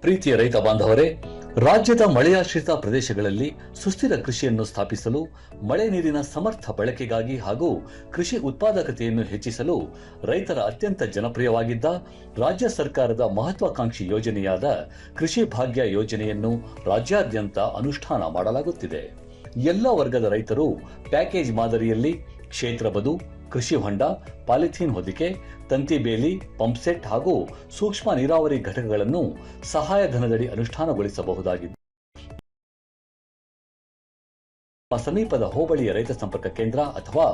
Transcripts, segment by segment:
ಪ್ರೀತಿಯ ರೈತ ಬಾಂಧವರೇ, ರಾಜ್ಯದ ಮಳೆಯಾಶ್ರಿತ ಪ್ರದೇಶಗಳಲ್ಲಿ ಸುಸ್ಥಿರ ಕೃಷಿಯನ್ನು ಸ್ಥಾಪಿಸಲು, ಮಳೆ ನೀರಿನ ಸಮರ್ಥ ಬಳಕೆಗಾಗಿ ಹಾಗೂ ಕೃಷಿ ಉತ್ಪಾದಕತೆಯನ್ನು ಹೆಚ್ಚಿಸಲು ರೈತರ ಅತ್ಯಂತ ಜನಪ್ರಿಯವಾಗಿದ್ದ ರಾಜ್ಯ ಸರ್ಕಾರದ ಮಹತ್ವಾಕಾಂಕ್ಷಿ ಯೋಜನೆಯಾದ ಕೃಷಿ ಭಾಗ್ಯ ಯೋಜನೆಯನ್ನು ರಾಜ್ಯಾದ್ಯಂತ ಅನುಷ್ಠಾನ ಮಾಡಲಾಗುತ್ತಿದೆ. ಎಲ್ಲ ವರ್ಗದ ರೈತರು ಪ್ಯಾಕೇಜ್ ಮಾದರಿಯಲ್ಲಿ ಕ್ಷೇತ್ರ ಬದು, ಕೃಷಿ ಹೊಂಡ, ಪಾಲಿಥೀನ್ ಹೊದಿಕೆ, ತಂತಿ ಬೇಲಿ, ಪಂಪ್ಸೆಟ್ ಹಾಗೂ ಸೂಕ್ಷ್ಮ ನೀರಾವರಿ ಘಟಕಗಳನ್ನು ಸಹಾಯಧನದಡಿ ಅನುಷ್ಠಾನಗೊಳಿಸಬಹುದಾಗಿದ್ದು, ಸಮೀಪದ ಹೋಬಳಿಯ ರೈತ ಸಂಪರ್ಕ ಕೇಂದ್ರ ಅಥವಾ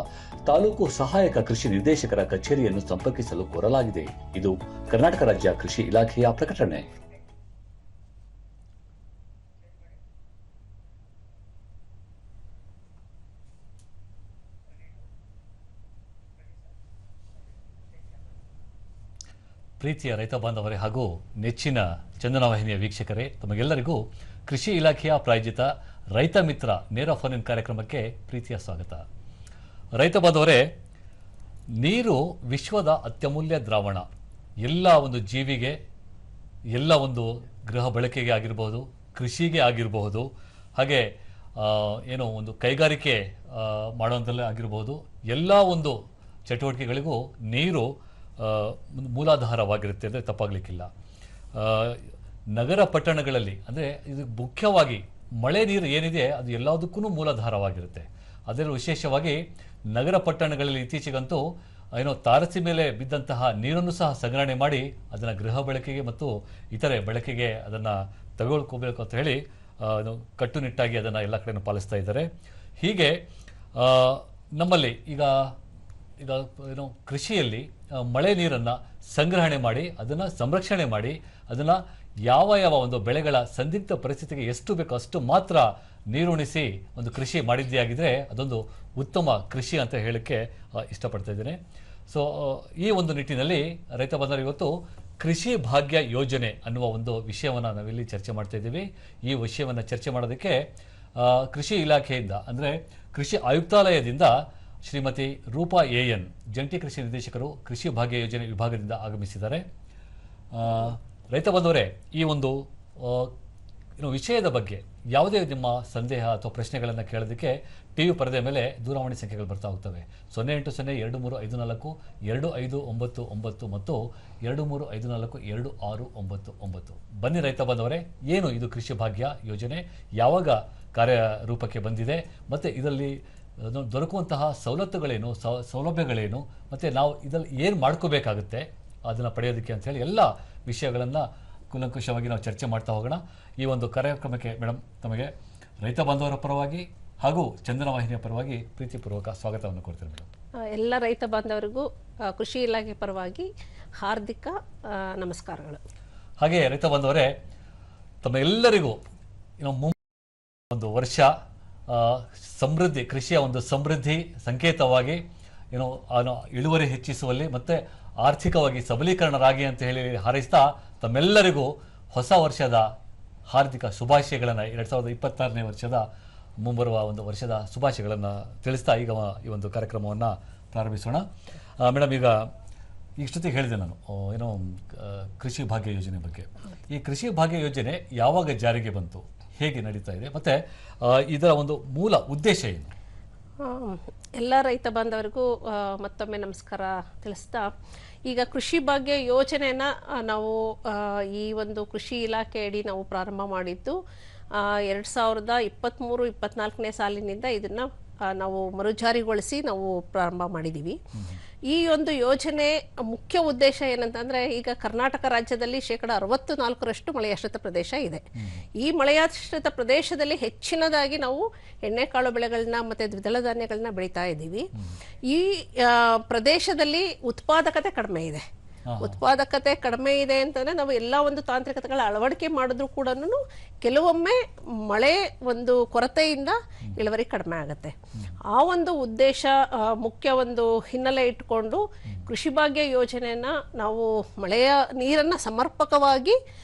ತಾಲೂಕು ಸಹಾಯಕ ಕೃಷಿ ನಿರ್ದೇಶಕರ ಕಚೇರಿಯನ್ನು ಸಂಪರ್ಕಿಸಲು ಕೋರಲಾಗಿದೆ. ಇದು ಕರ್ನಾಟಕ ರಾಜ್ಯ ಕೃಷಿ ಇಲಾಖೆಯ ಪ್ರಕಟಣೆ. ಪ್ರೀತಿಯ ರೈತ ಬಾಂಧವರೇ ಹಾಗೂ ನೆಚ್ಚಿನ ಚಂದನ ವಾಹಿನಿಯ ವೀಕ್ಷಕರೇ, ತಮಗೆಲ್ಲರಿಗೂ ಕೃಷಿ ಇಲಾಖೆಯ ಪ್ರಾಯೋಜಿತ ರೈತ ಮಿತ್ರ ನೇರ ಫೋನ್ ಇನ್ ಕಾರ್ಯಕ್ರಮಕ್ಕೆ ಪ್ರೀತಿಯ ಸ್ವಾಗತ. ರೈತ ಬಾಂಧವರೇ, ನೀರು ವಿಶ್ವದ ಅತ್ಯಮೂಲ್ಯ ದ್ರಾವಣ. ಎಲ್ಲ ಒಂದು ಜೀವಿಗೆ, ಎಲ್ಲ ಒಂದು ಗೃಹ ಬಳಕೆಗೆ ಆಗಿರಬಹುದು, ಕೃಷಿಗೆ ಆಗಿರಬಹುದು, ಹಾಗೆ ಏನೋ ಒಂದು ಕೈಗಾರಿಕೆ ಮಾಡೋದಲ್ಲೇ ಆಗಿರಬಹುದು, ಎಲ್ಲ ಒಂದು ಚಟುವಟಿಕೆಗಳಿಗೂ ನೀರು ಮೂಲಾಧಾರವಾಗಿರುತ್ತೆ ಅಂದರೆ ತಪ್ಪಾಗಲಿಕ್ಕಿಲ್ಲ. ನಗರ ಪಟ್ಟಣಗಳಲ್ಲಿ ಅಂದರೆ ಇದು ಮುಖ್ಯವಾಗಿ ಮಳೆ ನೀರು ಏನಿದೆ ಅದು ಎಲ್ಲದಕ್ಕೂ ಮೂಲಾಧಾರವಾಗಿರುತ್ತೆ. ಅದರಲ್ಲೂ ವಿಶೇಷವಾಗಿ ನಗರ ಪಟ್ಟಣಗಳಲ್ಲಿ ಇತ್ತೀಚೆಗಂತೂ ತಾರಸಿ ಮೇಲೆ ಬಿದ್ದಂತಹ ನೀರನ್ನು ಸಹ ಸಂಗ್ರಹಣೆ ಮಾಡಿ ಅದನ್ನು ಗೃಹ ಬಳಕೆಗೆ ಮತ್ತು ಇತರೆ ಬಳಕೆಗೆ ಅದನ್ನು ತೆಗೆದುಕೊಳ್ಬೇಕು ಅಂತ ಹೇಳಿ ಕಟ್ಟುನಿಟ್ಟಾಗಿ ಅದನ್ನು ಎಲ್ಲ ಕಡೆಯೂ ಪಾಲಿಸ್ತಾ ಇದ್ದಾರೆ. ಹೀಗೆ ನಮ್ಮಲ್ಲಿ ಈಗ ಕೃಷಿಯಲ್ಲಿ ಮಳೆ ನೀರನ್ನು ಸಂಗ್ರಹಣೆ ಮಾಡಿ ಅದನ್ನು ಸಂರಕ್ಷಣೆ ಮಾಡಿ ಅದನ್ನು ಯಾವ ಒಂದು ಬೆಳೆಗಳ ಸಂದಿಗ್ಧ ಪರಿಸ್ಥಿತಿಗೆ ಎಷ್ಟು ಬೇಕೋ ಅಷ್ಟು ಮಾತ್ರ ನೀರುಣಿಸಿ ಒಂದು ಕೃಷಿ ಮಾಡಿದ್ದೇ ಆಗಿದ್ರೆ ಅದೊಂದು ಉತ್ತಮ ಕೃಷಿ ಅಂತ ಹೇಳಕ್ಕೆ ಇಷ್ಟಪಡ್ತಾ ಇದ್ದೇನೆ. ಸೊ ಈ ಒಂದು ನಿಟ್ಟಿನಲ್ಲಿ ರೈತ ಬಾಂಧವರು ಇವತ್ತು ಕೃಷಿ ಭಾಗ್ಯ ಯೋಜನೆ ಅನ್ನುವ ಒಂದು ವಿಷಯವನ್ನು ನಾವಿಲ್ಲಿ ಚರ್ಚೆ ಮಾಡ್ತಾ ಇದ್ದೀವಿ. ಈ ವಿಷಯವನ್ನು ಚರ್ಚೆ ಮಾಡೋದಕ್ಕೆ ಕೃಷಿ ಇಲಾಖೆಯಿಂದ ಅಂದರೆ ಕೃಷಿ ಆಯುಕ್ತಾಲಯದಿಂದ ಶ್ರೀಮತಿ ರೂಪಾ ಎಎನ್, ಜಂಟಿ ಕೃಷಿ ನಿರ್ದೇಶಕರು, ಕೃಷಿ ಭಾಗ್ಯ ಯೋಜನೆ ವಿಭಾಗದಿಂದ ಆಗಮಿಸಿದ್ದಾರೆ. ರೈತ ಬಂದವರೇ, ಈ ಒಂದು ವಿಷಯದ ಬಗ್ಗೆ ಯಾವುದೇ ನಿಮ್ಮ ಸಂದೇಹ ಅಥವಾ ಪ್ರಶ್ನೆಗಳನ್ನು ಕೇಳೋದಕ್ಕೆ ಟಿವಿ ಪರದೆ ಮೇಲೆ ದೂರವಾಣಿ ಸಂಖ್ಯೆಗಳು ಬರ್ತಾ ಹೋಗ್ತವೆ. 0802355259 ಮತ್ತು 23542699. ಬನ್ನಿ ರೈತ ಬಂದವರೇ, ಏನು ಇದು ಕೃಷಿ ಭಾಗ್ಯ ಯೋಜನೆ, ಯಾವಾಗ ಕಾರ್ಯರೂಪಕ್ಕೆ ಬಂದಿದೆ, ಮತ್ತು ಇದರಲ್ಲಿ ದೊರಕುವಂತಹ ಸವಲತ್ತುಗಳೇನು, ಸೌಲಭ್ಯಗಳೇನು, ಮತ್ತು ನಾವು ಇದರಲ್ಲಿ ಏನು ಮಾಡ್ಕೋಬೇಕಾಗುತ್ತೆ ಅದನ್ನು ಪಡೆಯೋದಕ್ಕೆ ಅಂಥೇಳಿ ಎಲ್ಲ ವಿಷಯಗಳನ್ನು ಕೂಲಂಕುಷವಾಗಿ ನಾವು ಚರ್ಚೆ ಮಾಡ್ತಾ ಹೋಗೋಣ. ಈ ಒಂದು ಕಾರ್ಯಕ್ರಮಕ್ಕೆ ಮೇಡಮ್ ತಮಗೆ ರೈತ ಬಾಂಧವರ ಪರವಾಗಿ ಹಾಗೂ ಚಂದನ ವಾಹಿನಿಯ ಪರವಾಗಿ ಪ್ರೀತಿಪೂರ್ವಕ ಸ್ವಾಗತವನ್ನು ಕೊಡ್ತೇನೆ ಮೇಡಮ್. ಎಲ್ಲ ರೈತ ಬಾಂಧವರಿಗೂ ಕೃಷಿ ಇಲಾಖೆ ಪರವಾಗಿ ಹಾರ್ದಿಕ ನಮಸ್ಕಾರಗಳು. ಹಾಗೆ ರೈತ ಬಾಂಧವರೇ, ತಮ್ಮ ಎಲ್ಲರಿಗೂ ಒಂದು ವರ್ಷ ಸಮೃದ್ಧಿ, ಕೃಷಿಯ ಒಂದು ಸಮೃದ್ಧಿ ಸಂಕೇತವಾಗಿ ಇಳುವರಿ ಹೆಚ್ಚಿಸುವಲ್ಲಿ ಮತ್ತು ಆರ್ಥಿಕವಾಗಿ ಸಬಲೀಕರಣರಾಗಿ ಅಂತ ಹೇಳಿ ಹಾರೈಸ್ತಾ ತಮ್ಮೆಲ್ಲರಿಗೂ ಹೊಸ ವರ್ಷದ ಹಾರ್ದಿಕ ಶುಭಾಶಯಗಳನ್ನು, 2026ನೇ ವರ್ಷದ ಮುಂಬರುವ ಒಂದು ವರ್ಷದ ಶುಭಾಶಯಗಳನ್ನು ತಿಳಿಸ್ತಾ ಈಗ ಈ ಒಂದು ಕಾರ್ಯಕ್ರಮವನ್ನು ಪ್ರಾರಂಭಿಸೋಣ. ಮೇಡಮ್, ಈಗ ಇಷ್ಟೊತ್ತಿಗೆ ಹೇಳಿದೆ ನಾನು ಕೃಷಿ ಭಾಗ್ಯ ಯೋಜನೆ ಬಗ್ಗೆ. ಈ ಕೃಷಿ ಭಾಗ್ಯ ಯೋಜನೆ ಯಾವಾಗ ಜಾರಿಗೆ ಬಂತು, ಹೇಗೆ ನಡೀತಾ ಇದೆ, ಮತ್ತು ಇದರ ಒಂದು ಮೂಲ ಉದ್ದೇಶ ಏನು? ಎಲ್ಲ ರೈತ ಬಾಂಧವರಿಗೂ ಮತ್ತೊಮ್ಮೆ ನಮಸ್ಕಾರ ತಿಳಿಸ್ತಾ, ಈಗ ಕೃಷಿ ಭಾಗ್ಯ ಯೋಜನೆಯನ್ನು ನಾವು ಈ ಒಂದು ಕೃಷಿ ಇಲಾಖೆ ಅಡಿ ನಾವು ಪ್ರಾರಂಭ ಮಾಡಿದ್ದು 2023-24ನೇ ಸಾಲಿನಿಂದ ಇದನ್ನು ನಾವು ಮರುಜಾರಿಗೊಳಿಸಿ ನಾವು ಪ್ರಾರಂಭ ಮಾಡಿದ್ದೀವಿ. ಈ ಒಂದು ಯೋಜನೆ ಮುಖ್ಯ ಉದ್ದೇಶ ಏನಂತಂದರೆ, ಈಗ ಕರ್ನಾಟಕ ರಾಜ್ಯದಲ್ಲಿ 64% ಮಳೆಯಾಶ್ರಿತ ಪ್ರದೇಶ ಇದೆ. ಈ ಮಳೆಯಾಶ್ರಿತ ಪ್ರದೇಶದಲ್ಲಿ ಹೆಚ್ಚಿನದಾಗಿ ನಾವು ಎಣ್ಣೆಕಾಳು ಬೆಳೆಗಳನ್ನ ಮತ್ತು ದ್ವಿದಳ ಧಾನ್ಯಗಳನ್ನ ಬೆಳೀತಾ ಇದ್ದೀವಿ. ಈ ಪ್ರದೇಶದಲ್ಲಿ ಉತ್ಪಾದಕತೆ ಕಡಿಮೆ ಇದೆ. ಅಂತಂದರೆ ನಾವು ಎಲ್ಲ ಒಂದು ತಾಂತ್ರಿಕತೆಗಳ ಅಳವಡಿಕೆ ಮಾಡಿದ್ರು ಕೂಡ ಕೆಲವೊಮ್ಮೆ ಮಳೆ ಒಂದು ಕೊರತೆಯಿಂದ ಇಳುವರಿ ಕಡಿಮೆ ಆಗುತ್ತೆ. ಆ ಒಂದು ಉದ್ದೇಶ ಮುಖ್ಯ ಒಂದು ಹಿನ್ನೆಲೆ ಇಟ್ಕೊಂಡು ಕೃಷಿ ಭಾಗ್ಯ ಯೋಜನೆಯನ್ನು ನಾವು ಮಳೆಯ ನೀರನ್ನು ಸಮರ್ಪಕವಾಗಿ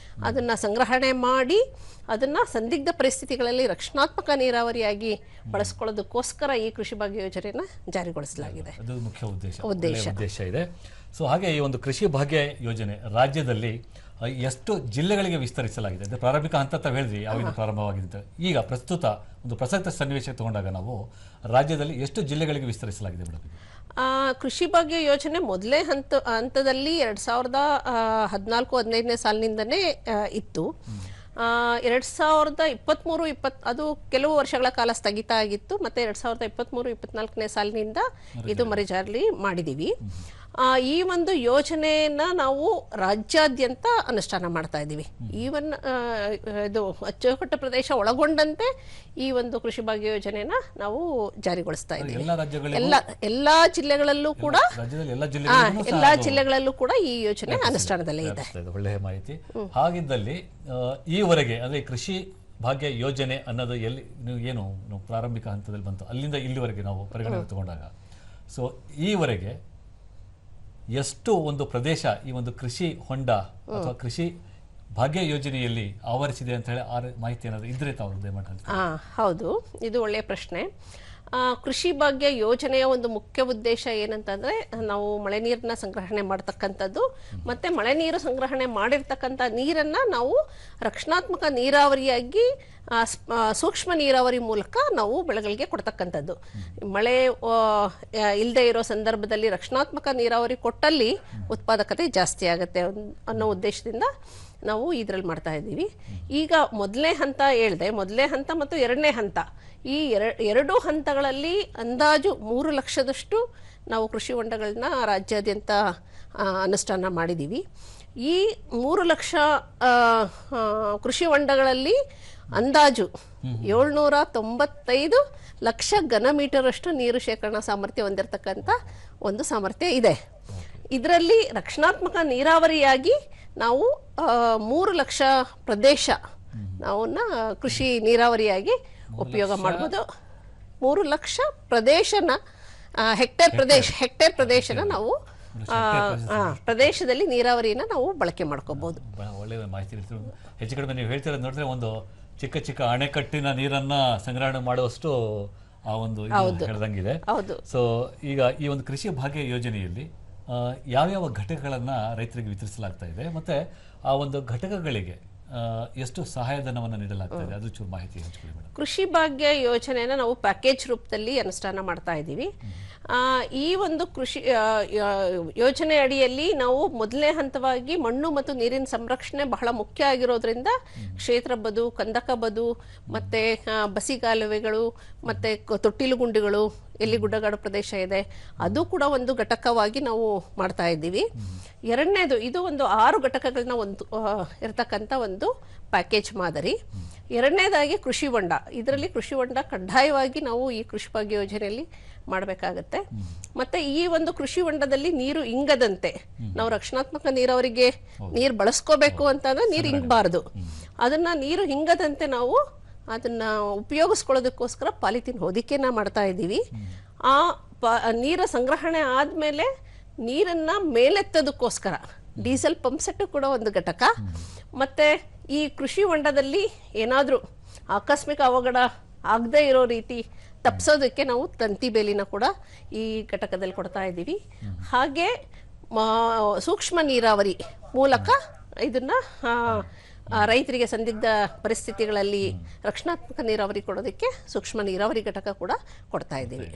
ಅದನ್ನು ಸಂಗ್ರಹಣೆ ಮಾಡಿ ಅದನ್ನು ಸಂದಿಗ್ಧ ಪರಿಸ್ಥಿತಿಗಳಲ್ಲಿ ರಕ್ಷಣಾತ್ಮಕ ನೀರಾವರಿಯಾಗಿ ಬಳಸ್ಕೊಳ್ಳೋದಕ್ಕೋಸ್ಕರ ಈ ಕೃಷಿ ಭಾಗ್ಯ ಯೋಜನೆಯನ್ನು ಜಾರಿಗೊಳಿಸಲಾಗಿದೆ. ಅದು ಮುಖ್ಯ ಉದ್ದೇಶ ಇದೆ. ಸೊ ಹಾಗೆ ಈ ಒಂದು ಕೃಷಿ ಭಾಗ್ಯ ಯೋಜನೆ ರಾಜ್ಯದಲ್ಲಿ ಎಷ್ಟು ಜಿಲ್ಲೆಗಳಿಗೆ ವಿಸ್ತರಿಸಲಾಗಿದೆ? ಅಂದರೆ ಪ್ರಾರಂಭಿಕ ಹಂತ ತಾವು ಹೇಳಿದ್ರಿ ಯಾವಾಗ ಪ್ರಾರಂಭವಾಗಿದೆ ಅಂತ. ಈಗ ಪ್ರಸ್ತುತ ಒಂದು ಪ್ರಸಕ್ತ ಸನ್ನಿವೇಶ ತಗೊಂಡಾಗ ನಾವು ರಾಜ್ಯದಲ್ಲಿ ಎಷ್ಟು ಜಿಲ್ಲೆಗಳಿಗೆ ವಿಸ್ತರಿಸಲಾಗಿದೆ ಮೇಡಮ್? ಕೃಷಿ ಭಾಗ್ಯ ಯೋಜನೆ ಮೊದಲೇ ಹಂತದಲ್ಲಿ 2014-15ನೇ ಸಾಲಿನಿಂದನೇ ಇತ್ತು. 2023-20 ಅದು ಕೆಲವು ವರ್ಷಗಳ ಕಾಲ ಸ್ಥಗಿತ ಆಗಿತ್ತು. ಮತ್ತೆ 2023-24ನೇ ಸಾಲಿನಿಂದ ಇದು ಮರುಜಾರಿ ಮಾಡಿದೀವಿ. ಈ ಒಂದು ಯೋಜನೆಯನ್ನ ನಾವು ರಾಜ್ಯಾದ್ಯಂತ ಅನುಷ್ಠಾನ ಮಾಡ್ತಾ ಇದ್ದೀವಿ. ಈವನ್ ಇದು ಅಚ್ಚುಕಟ್ಟು ಪ್ರದೇಶ ಒಳಗೊಂಡಂತೆ ಈ ಒಂದು ಕೃಷಿ ಭಾಗ್ಯ ಯೋಜನೆಯನ್ನ ನಾವು ಜಾರಿಗೊಳಿಸ್ತಾ ಇದ್ದೀವಿ. ಎಲ್ಲಾ ಜಿಲ್ಲೆಗಳಲ್ಲೂ ಕೂಡ ಎಲ್ಲಾ ಜಿಲ್ಲೆಗಳಲ್ಲೂ ಕೂಡ ಈ ಯೋಜನೆ ಅನುಷ್ಠಾನದಲ್ಲೇ ಇದೆ. ಒಳ್ಳೆಯ ಮಾಹಿತಿ. ಹಾಗಿದ್ದಲ್ಲಿ ಈವರೆಗೆ ಅಂದ್ರೆ ಕೃಷಿ ಭಾಗ್ಯ ಯೋಜನೆ ಅನ್ನೋದು ಎಲ್ಲಿ ಏನು ಪ್ರಾರಂಭಿಕ ಹಂತದಲ್ಲಿ ಬಂತು ಅಲ್ಲಿಂದ ಇಲ್ಲಿವರೆಗೆ ನಾವು ಪರಿಗಣನೆ ತಗೊಂಡಾಗ ಸೊ ಈವರೆಗೆ ಎಷ್ಟು ಒಂದು ಪ್ರದೇಶ ಈ ಒಂದು ಕೃಷಿ ಹೊಂಡ ಅಥವಾ ಕೃಷಿ ಭಾಗ್ಯ ಯೋಜನೆಯಲ್ಲಿ ಆವರಿಸಿದೆ ಅಂತ ಹೇಳಿ ಮಾಹಿತಿ ಏನಾದ್ರು ಇದ್ರೆ ತಾವು ದಯಮಾಡಿ. ಹೌದು, ಇದು ಒಳ್ಳೆಯ ಪ್ರಶ್ನೆ. ಕೃಷಿ ಭಾಗ್ಯ ಯೋಜನೆಯ ಒಂದು ಮುಖ್ಯ ಉದ್ದೇಶ ಏನಂತಂದ್ರೆ ನಾವು ಮಳೆ ನೀರನ್ನ ಸಂಗ್ರಹಣೆ ಮಾಡ್ತಕ್ಕಂಥದ್ದು, ಮತ್ತೆ ಮಳೆ ನೀರು ಸಂಗ್ರಹಣೆ ಮಾಡಿರ್ತಕ್ಕಂಥ ನೀರನ್ನ ನಾವು ರಕ್ಷಣಾತ್ಮಕ ನೀರಾವರಿಯಾಗಿ ಸೂಕ್ಷ್ಮ ನೀರಾವರಿ ಮೂಲಕ ನಾವು ಬೆಳೆಗಳಿಗೆ ಕೊಡ್ತಕ್ಕಂಥದ್ದು. ಮಳೆ ಇಲ್ಲದೆ ಇರೋ ಸಂದರ್ಭದಲ್ಲಿ ರಕ್ಷಣಾತ್ಮಕ ನೀರಾವರಿ ಕೊಟ್ಟಲ್ಲಿ ಉತ್ಪಾದಕತೆ ಜಾಸ್ತಿ ಆಗುತ್ತೆ ಅನ್ನೋ ಉದ್ದೇಶದಿಂದ ನಾವು ಇದರಲ್ಲಿ ಮಾಡ್ತಾ ಇದ್ದೀವಿ. ಈಗ ಮೊದಲನೇ ಹಂತ ಹೇಳಿದೆ, ಮೊದಲನೇ ಹಂತ ಮತ್ತು ಎರಡನೇ ಹಂತ, ಈ ಎರಡು ಹಂತಗಳಲ್ಲಿ ಅಂದಾಜು 3 ಲಕ್ಷದಷ್ಟು ನಾವು ಕೃಷಿ ಹೊಂಡಗಳನ್ನ ರಾಜ್ಯಾದ್ಯಂತ ಅನುಷ್ಠಾನ ಮಾಡಿದ್ದೀವಿ. ಈ 3 ಲಕ್ಷ ಕೃಷಿ ಹೊಂಡಗಳಲ್ಲಿ ಅಂದಾಜು 795 ಲಕ್ಷ ಘನ ಮೀಟರ್ ಅಷ್ಟು ನೀರು ಶೇಖರಣಾ ಸಾಮರ್ಥ್ಯ ಹೊಂದಿರತಕ್ಕಂಥ ಒಂದು ಸಾಮರ್ಥ್ಯ ಇದೆ. ಇದರಲ್ಲಿ ರಕ್ಷಣಾತ್ಮಕ ನೀರಾವರಿಯಾಗಿ ನಾವು 3 ಲಕ್ಷ ಪ್ರದೇಶ ನಾವನ್ನ ಕೃಷಿ ನೀರಾವರಿಯಾಗಿ ಉಪಯೋಗ ಮಾಡ್ಬೋದು. 3 ಲಕ್ಷ ಪ್ರದೇಶನ ಹೆಕ್ಟೇರ್ ಪ್ರದೇಶನ ನಾವು ಪ್ರದೇಶದಲ್ಲಿ ನೀರಾವರಿನ ನಾವು ಬಳಕೆ ಮಾಡ್ಕೋಬಹುದು. ಒಳ್ಳೆಯ ಮಾಹಿತಿ. ಹೆಚ್ಚು ಕಡಿಮೆ ನೀವು ಹೇಳ್ತಿರೋದು ನೋಡಿದ್ರೆ ಒಂದು ಚಿಕ್ಕ ಚಿಕ್ಕ ಅಣೆಕಟ್ಟಿನ ನೀರನ್ನ ಸಂಗ್ರಹಣೆ ಮಾಡುವಷ್ಟು ಆ ಒಂದು ಹೇಳ್ದಂಗಿದೆ. ಸೊ ಈಗ ಈ ಒಂದು ಕೃಷಿ ಭಾಗ್ಯ ಯೋಜನೆಯಲ್ಲಿ ಯಾವ್ಯಾವ ಘಟಕಗಳನ್ನ ರೈತರಿಗೆ ವಿತರಿಸಲಾಗ್ತಾ ಇದೆ ಮತ್ತೆ ಆ ಒಂದು ಘಟಕಗಳಿಗೆ ಎಷ್ಟು ಸಹಾಯಧನವನ್ನು ನೀಡಲಾಗ್ತಾ ಇದೆ, ಅದು ಚೂರು ಮಾಹಿತಿ ಹಂಚಿಕೊಳ್ಳಿ ಮೇಡಮ್. ಕೃಷಿ ಭಾಗ್ಯ ಯೋಜನೆಯನ್ನ ನಾವು ಪ್ಯಾಕೇಜ್ ರೂಪದಲ್ಲಿ ಅನುಷ್ಠಾನ ಮಾಡ್ತಾ ಇದ್ದೀವಿ. ಈ ಒಂದು ಕೃಷಿ ಯೋಜನೆ ಅಡಿಯಲ್ಲಿ ನಾವು ಮೊದಲನೇ ಹಂತವಾಗಿ ಮಣ್ಣು ಮತ್ತು ನೀರಿನ ಸಂರಕ್ಷಣೆ ಬಹಳ ಮುಖ್ಯ ಆಗಿರೋದ್ರಿಂದ ಕ್ಷೇತ್ರ ಬದು, ಕಂದಕ ಬದು, ಮತ್ತೆ ಬಸಿಗಾಲುವೆಗಳು, ಮತ್ತೆ ತೊಟ್ಟಿಲು ಗುಂಡಿಗಳು, ಎಲ್ಲಿ ಗುಡ್ಡಗಾಡು ಪ್ರದೇಶ ಇದೆ ಅದು ಕೂಡ ಒಂದು ಘಟಕವಾಗಿ ನಾವು ಮಾಡ್ತಾ ಇದ್ದೀವಿ. ಎರಡನೇದು, ಇದು ಒಂದು 6 ಘಟಕಗಳನ್ನ ಒಂದು ಇರತಕ್ಕಂಥ ಒಂದು ಪ್ಯಾಕೇಜ್ ಮಾದರಿ. ಎರಡನೇದಾಗಿ ಕೃಷಿ ಹೊಂಡ. ಇದರಲ್ಲಿ ಕೃಷಿ ಹೊಂಡ ಕಡ್ಡಾಯವಾಗಿ ನಾವು ಈ ಕೃಷಿ ಭಾಗ್ಯ ಯೋಜನೆಯಲ್ಲಿ ಮಾಡಬೇಕಾಗತ್ತೆ. ಮತ್ತೆ ಈ ಒಂದು ಕೃಷಿ ಹೊಂಡದಲ್ಲಿ ನೀರು ಇಂಗದಂತೆ ನಾವು ರಕ್ಷಣಾತ್ಮಕ ನೀರಾವರಿಗೆ ನೀರು ಬಳಸ್ಕೋಬೇಕು ಅಂತಂದ್ರೆ ನೀರು ಇಂಗಬಾರದು. ಅದನ್ನ ನೀರು ಹಿಂಗದಂತೆ ನಾವು ಅದನ್ನ ಉಪಯೋಗಿಸ್ಕೊಳ್ಳೋದಕ್ಕೋಸ್ಕರ ಪಾಲಿಥೀನ್ ಹೊದಿಕೆನ ಮಾಡ್ತಾ ಇದ್ದೀವಿ. ಆ ನೀರ ಸಂಗ್ರಹಣೆ ಆದ್ಮೇಲೆ ನೀರನ್ನ ಮೇಲೆತ್ತೋದಕ್ಕೋಸ್ಕರ ಡೀಸೆಲ್ ಪಂಪ್ ಸೆಟ್ ಕೂಡ ಒಂದು ಘಟಕ. ಮತ್ತೆ ಈ ಕೃಷಿ ಹೊಂಡದಲ್ಲಿ ಏನಾದ್ರೂ ಆಕಸ್ಮಿಕ ಅವಘಡ ಆಗದೆ ಇರೋ ರೀತಿ ತಪ್ಪಿಸೋದಕ್ಕೆ ನಾವು ತಂತಿ ಬೇಲಿನ ಕೂಡ ಈ ಘಟಕದಲ್ಲಿ ಕೊಡ್ತಾ ಇದ್ದೀವಿ. ಹಾಗೆ ಸೂಕ್ಷ್ಮ ನೀರಾವರಿ ಮೂಲಕ ಇದನ್ನ ರೈತರಿಗೆ ಸಂದಿಗ್ಧ ಪರಿಸ್ಥಿತಿಗಳಲ್ಲಿ ರಕ್ಷಣಾತ್ಮಕ ನೀರಾವರಿ ಕೊಡೋದಕ್ಕೆ ಸೂಕ್ಷ್ಮ ನೀರಾವರಿ ಘಟಕ ಕೂಡ ಕೊಡ್ತಾ ಇದ್ದೀವಿ.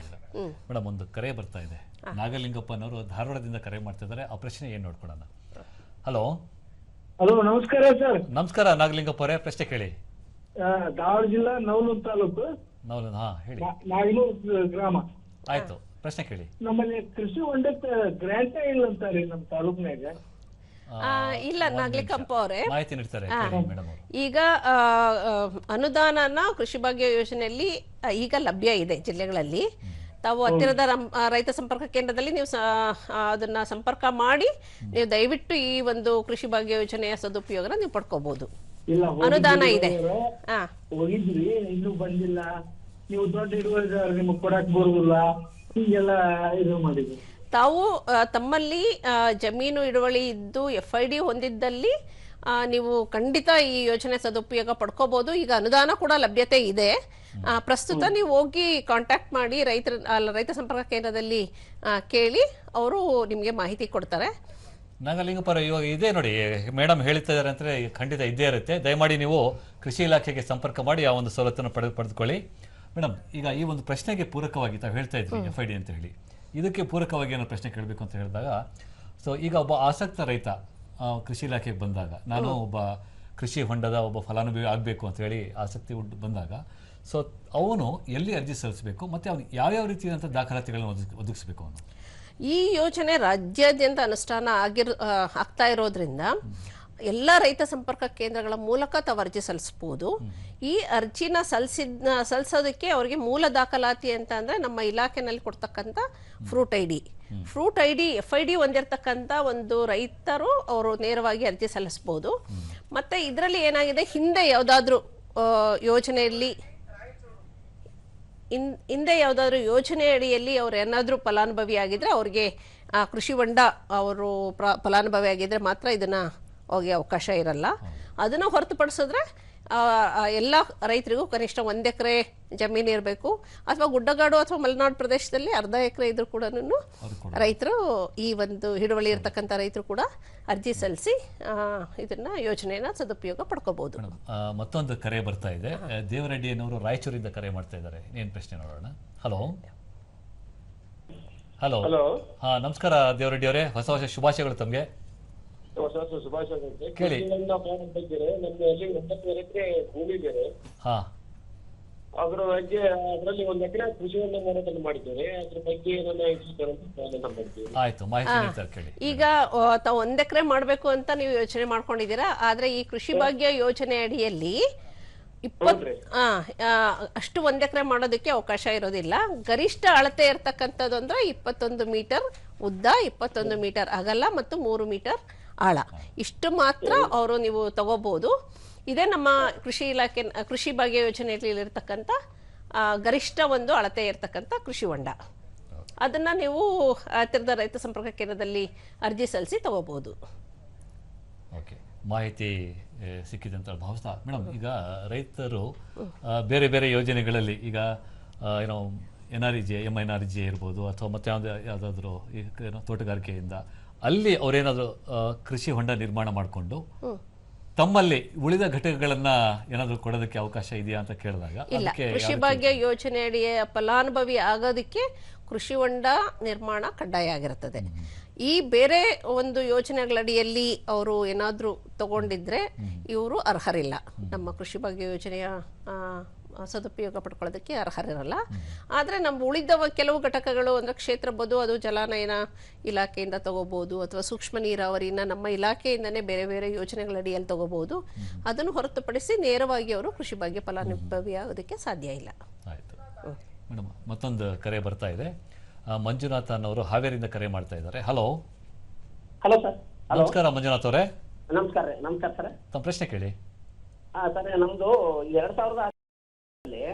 ಮೇಡಮ್, ಒಂದು ಕರೆ ಬರ್ತಾ ಇದೆ. ನಾಗಲಿಂಗಪ್ಪನವರು ಧಾರವಾಡದಿಂದ ಕರೆ ಮಾಡ್ತಿದ್ದಾರೆ. ಆ ಪ್ರಶ್ನೆ ಏನ್ ನೋಡ್ಕೊಳ್ಳೋಣ. ಹಲೋ ಹಲೋ, ನಮಸ್ಕಾರ ಸರ್. ನಮಸ್ಕಾರ ನಾಗಲಿಂಗಪ್ಪ ಅವರೇ, ಪ್ರಶ್ನೆ ಕೇಳಿ. ಧಾರವಾಡ ಜಿಲ್ಲಾ ನವಲೂರು ತಾಲೂಕು, ಹೇಳಿ. ನಾಗನೂರು ಗ್ರಾಮ. ಆಯ್ತು, ಪ್ರಶ್ನೆ ಕೇಳಿ. ನಮ್ಮಲ್ಲಿ ಕೃಷಿ ಹೊಂಡಕ್ಕೆ ಗ್ರಾಂಟ್ ಇಲ್ಲ ಅಂತಾರೆ ನಮ್ಮ ತಾಲೂಕಿನಾಗ. ಇಲ್ಲ ನಾಗಲಿಂಗಪ್ಪ ಅವರೇ, ಮಾಹಿತಿ ನೀಡ್ತಾರೆ. ಈಗ ಅನುದಾನನ ಕೃಷಿ ಭಾಗ್ಯ ಯೋಜನೆಯಲ್ಲಿ ಈಗ ಲಭ್ಯ ಇದೆ ಜಿಲ್ಲೆಗಳಲ್ಲಿ. ತಾವು ಹತ್ತಿರದ ರೈತ ಸಂಪರ್ಕ ಕೇಂದ್ರದಲ್ಲಿ ನೀವು ಅದನ್ನ ಸಂಪರ್ಕ ಮಾಡಿ ನೀವು ದಯವಿಟ್ಟು ಈ ಒಂದು ಕೃಷಿ ಭಾಗ್ಯ ಯೋಜನೆಯ ಸದುಪಯೋಗನ ನೀವು ಪಡ್ಕೋಬಹುದು. ಅನುದಾನ ಇದೆ. ಹೋಗಿದ್ವಿ, ಇನ್ನೂ ಬಂದಿಲ್ಲ. ನೀವು ದೊಡ್ಡ ಇಳುವರಿದಾರ, ನಿಮಗೆ ಕೊಡಕ್ ಬರುದಿಲ್ಲ, ಹೀಗೆಲ್ಲ ಇದು ಮಾಡಿದ್ವಿ. ತಾವು ತಮ್ಮಲ್ಲಿ ಜಮೀನು ಹಿಡುವಳಿ ಇದ್ದು FID ಹೊಂದಿದ್ದಲ್ಲಿ ನೀವು ಖಂಡಿತ ಈ ಯೋಜನೆ ಸದುಪಯೋಗ ಪಡ್ಕೋಬಹುದು. ಈಗ ಅನುದಾನ ಕೂಡ ಲಭ್ಯತೆ ಇದೆ. ಪ್ರಸ್ತುತ ನೀವು ಹೋಗಿ ಕಾಂಟ್ಯಾಕ್ಟ್ ಮಾಡಿ ರೈತ ಸಂಪರ್ಕ ಕೇಂದ್ರದಲ್ಲಿ ಕೇಳಿ, ಅವರು ನಿಮಗೆ ಮಾಹಿತಿ ಕೊಡ್ತಾರೆ. ನಾಗಲಿಂಗಪುರ ಇವಾಗ ಇದೇ ನೋಡಿ, ಮೇಡಮ್ ಹೇಳ್ತಾ ಇದ್ದಾರೆ ಅಂದರೆ ಖಂಡಿತ ಇದ್ದೇ ಇರುತ್ತೆ. ದಯಮಾಡಿ ನೀವು ಕೃಷಿ ಇಲಾಖೆಗೆ ಸಂಪರ್ಕ ಮಾಡಿ ಆ ಒಂದು ಸವಲತ್ತನ್ನು ಪಡೆದುಕೊಳ್ಳಿ. ಮೇಡಮ್, ಈಗ ಈ ಒಂದು ಪ್ರಶ್ನೆಗೆ ಪೂರಕವಾಗಿ ತಾವು ಹೇಳ್ತಾ ಇದ್ವಿ FID ಅಂತ ಹೇಳಿ, ಇದಕ್ಕೆ ಪೂರಕವಾಗಿ ಏನೋ ಪ್ರಶ್ನೆ ಕೇಳಬೇಕು ಅಂತ ಹೇಳಿದಾಗ, ಸೊ ಈಗ ಒಬ್ಬ ಆಸಕ್ತ ರೈತ ಕೃಷಿ ಇಲಾಖೆಗೆ ಬಂದಾಗ, ನಾನು ಒಬ್ಬ ಕೃಷಿ ಹೊಂಡದ ಒಬ್ಬ ಫಲಾನುಭವಿ ಆಗಬೇಕು ಅಂತ ಹೇಳಿ ಆಸಕ್ತಿ ಬಂದಾಗ, ಸೊ ಅವನು ಎಲ್ಲಿ ಅರ್ಜಿ ಸಲ್ಲಿಸಬೇಕು ಮತ್ತು ಅವ್ನು ಯಾವ್ಯಾವ ರೀತಿಯಾದಂಥ ದಾಖಲಾತಿಗಳನ್ನು ಒದಗಿಸಬೇಕು ಅವನು? ಈ ಯೋಜನೆ ರಾಜ್ಯಾದ್ಯಂತ ಅನುಷ್ಠಾನ ಆಗ್ತಾ ಇರೋದ್ರಿಂದ ಎಲ್ಲ ರೈತ ಸಂಪರ್ಕ ಕೇಂದ್ರಗಳ ಮೂಲಕ ತಾವು ಅರ್ಜಿ ಸಲ್ಲಿಸಬಹುದು. ಈ ಅರ್ಜಿನ ಸಲ್ಲಿಸೋದಕ್ಕೆ ಅವರಿಗೆ ಮೂಲ ದಾಖಲಾತಿ ಅಂತ ಅಂದ್ರೆ ನಮ್ಮ ಇಲಾಖೆನಲ್ಲಿ ಕೊಡ್ತಕ್ಕಂಥ ಫ್ರೂಟ್ ID FID ಹೊಂದಿರತಕ್ಕಂಥ ಒಂದು ರೈತರು ಅವರು ನೇರವಾಗಿ ಅರ್ಜಿ ಸಲ್ಲಿಸಬಹುದು. ಮತ್ತೆ ಇದರಲ್ಲಿ ಏನಾಗಿದೆ, ಹಿಂದೆ ಯಾವುದಾದ್ರೂ ಯೋಜನೆ ಅಡಿಯಲ್ಲಿ ಅವ್ರು ಏನಾದರೂ ಫಲಾನುಭವಿ ಆಗಿದ್ರೆ ಅವ್ರಿಗೆ ಕೃಷಿ ಹೊಂಡ ಅವರು ಫಲಾನುಭವಿ ಆಗಿದ್ರೆ ಮಾತ್ರ ಇದನ್ನ ಹೋಗಿ ಅವಕಾಶ ಇರಲ್ಲ. ಅದನ್ನ ಹೊರತುಪಡಿಸಿದ್ರೆ ಎಲ್ಲ ರೈತರಿಗೂ ಕನಿಷ್ಠ 1 ಎಕರೆ ಜಮೀನು ಇರಬೇಕು, ಅಥವಾ ಗುಡ್ಡಗಾಡು ಅಥವಾ ಮಲೆನಾಡು ಪ್ರದೇಶದಲ್ಲಿ 1/2 ಎಕರೆ ಇದ್ರೂ ಕೂಡ ರೈತರು, ಈ ಒಂದು ಹಿಡುವಳಿ ಇರತಕ್ಕಂಥ ರೈತರು ಕೂಡ ಅರ್ಜಿ ಸಲ್ಲಿಸಿ ಇದನ್ನ ಯೋಜನೆಯನ್ನ ಸದುಪಯೋಗ ಪಡ್ಕೋಬಹುದು. ಮತ್ತೊಂದು ಕರೆ ಬರ್ತಾ ಇದೆ. ದೇವರೆಡ್ಡಿ ಅನ್ನೋರು ರಾಯಚೂರಿಂದ ಕರೆ ಮಾಡ್ತಾ ಇದ್ದಾರೆ. ಏನ್ ಪ್ರಶ್ನೆ ನೋಡೋಣ. ಹಲೋ ಹಲೋ ಹಾ, ನಮಸ್ಕಾರ ದೇವರೆಡ್ಡಿ ಅವರೇ, ಹೊಸ ವರ್ಷ ಶುಭಾಶಯಗಳು ತಮಗೆ. ಕೇಳಿ. ನಮ್ಮಲ್ಲಿ 9 ಎಕರೆ ಭೂಮಿ ಬೇರೆ, ಅದರ ಬಗ್ಗೆ ಅದರಲ್ಲಿ 1 ಎಕರೆ ಕೃಷಿ ಹೊಂಡ ಮಾಡೋದನ್ನು ಮಾಡಿದ್ದೇವೆ. ಅದ್ರ ಬಗ್ಗೆ ಆಯ್ತು, ಮಾಹಿತಿ ನೀಡ್ತಾರೆ ಕೇಳಿ. ಈಗ ತಾವು 1 ಎಕರೆ ಮಾಡಬೇಕು ಅಂತ ನೀವು ಯೋಚನೆ ಮಾಡ್ಕೊಂಡಿದ್ದೀರಾ, ಆದ್ರೆ ಈ ಕೃಷಿ ಭಾಗ್ಯ ಯೋಜನೆ ಅಡಿಯಲ್ಲಿ ಅಷ್ಟು 1 ಎಕರೆ ಮಾಡೋದಕ್ಕೆ ಅವಕಾಶ ಇರೋದಿಲ್ಲ. ಗರಿಷ್ಠ ಅಳತೆ ಇರತಕ್ಕಂಥದ್ದು ಅಂದ್ರೆ 21 ಮೀಟರ್ ಉದ್ದ, 21 ಮೀಟರ್ ಅಗಲ ಮತ್ತು 3 ಮೀಟರ್ ಆಳ, ಇಷ್ಟು ಮಾತ್ರ ಅವರು ನೀವು ತಗೋಬಹುದು. ಇದೇ ನಮ್ಮ ಕೃಷಿ ಇಲಾಖೆ ಕೃಷಿ ಭಾಗ್ಯ ಯೋಜನೆಯಲ್ಲಿ ಇರತಕ್ಕಂಥ ಗರಿಷ್ಠ ಒಂದು ಅಳತೆ ಇರತಕ್ಕಂಥ ಕೃಷಿ ಹೊಂಡ. ಅದನ್ನ ನೀವು ಹತ್ತಿರದ ರೈತ ಸಂಪರ್ಕ ಕೇಂದ್ರದಲ್ಲಿ ಅರ್ಜಿ ಸಲ್ಲಿಸಿ ತಗೋಬಹುದು. ಓಕೆ, ಮಾಹಿತಿ ಸಿಕ್ಕಿದೆ ಅಂತ ಭಾವಿಸ್ತಾ ಮೇಡಮ್, ಈಗ ರೈತರು ಬೇರೆ ಬೇರೆ ಯೋಜನೆಗಳಲ್ಲಿ ಈಗ ಏನೋ NREGA MNREGA ಇರ್ಬೋದು, ಅಥವಾ ಮತ್ತೆ ಯಾವುದಾದ್ರೂ ಏನೋ ತೋಟಗಾರಿಕೆಯಿಂದ ಅಲ್ಲಿ ಅವರೇನಾದರೂ ಕೃಷಿ ಹೊಂಡ ನಿರ್ಮಾಣ ಮಾಡಿಕೊಂಡು ತಮ್ಮಲ್ಲಿ ಉಳಿದ ಘಟಕಗಳನ್ನ ಏನಾದರೂ ಕೊಡೋದಕ್ಕೆ ಅವಕಾಶ ಇದೆಯಾ ಅಂತ ಕೇಳಿದಾಗ, ಇಲ್ಲ, ಕೃಷಿ ಭಾಗ್ಯ ಯೋಜನೆ ಅಡಿಯ ಫಲಾನುಭವಿ ಆಗೋದಕ್ಕೆ ಕೃಷಿ ಹೊಂಡ ನಿರ್ಮಾಣ ಕಡ್ಡಾಯ ಆಗಿರುತ್ತದೆ. ಈ ಬೇರೆ ಒಂದು ಯೋಜನೆಗಳಡಿಯಲ್ಲಿ ಅವರು ಏನಾದ್ರೂ ತಗೊಂಡಿದ್ರೆ ಇವರು ಅರ್ಹರಿಲ್ಲ. ನಮ್ಮ ಕೃಷಿ ಭಾಗ್ಯ ಯೋಜನೆಯ ಸದುಪಯೋಗ ಪಡ್ಕೊಳ್ಳೋದಕ್ಕೆ ಅರ್ಹರಿರಲ್ಲ. ಆದರೆ ನಮ್ಮ ಉಳಿದ ಕೆಲವು ಘಟಕಗಳು ಅಂದ್ರೆ ಕ್ಷೇತ್ರ ಬದು, ಅದು ಜಲಾನಯನ ಇಲಾಖೆಯಿಂದ ತಗೋಬಹುದು, ಅಥವಾ ಸೂಕ್ಷ್ಮ ನೀರಾವರಿನ ನಮ್ಮ ಇಲಾಖೆಯಿಂದನೇ ಬೇರೆ ಬೇರೆ ಯೋಜನೆಗಳ ಅಡಿಯಲ್ಲಿ ತಗೋಬಹುದು. ಅದನ್ನು ಹೊರತುಪಡಿಸಿ ನೇರವಾಗಿ ಅವರು ಕೃಷಿ ಭಾಗ್ಯ ಫಲಾನುಭವಿ ಆಗೋದಕ್ಕೆ ಸಾಧ್ಯ ಇಲ್ಲ. ಆಯ್ತು ಮೇಡಮ್, ಮತ್ತೊಂದು ಕರೆ ಬರ್ತಾ ಇದೆ. ಮಂಜುನಾಥ್ ಅನ್ನೋರು ಹಾವೇರಿಯಿಂದ ಕರೆ ಮಾಡ್ತಾ ಇದ್ದಾರೆ. Hello hello sir. ನಮಸ್ಕಾರ ಮಂಜುನಾಥ್ ಅವರೇ. ನಮಸ್ಕಾರ ಸರ್. ತಮ್ಮ ಪ್ರಶ್ನೆ ಕೇಳಿ. ಸರ್, ನಮ್ದು 2000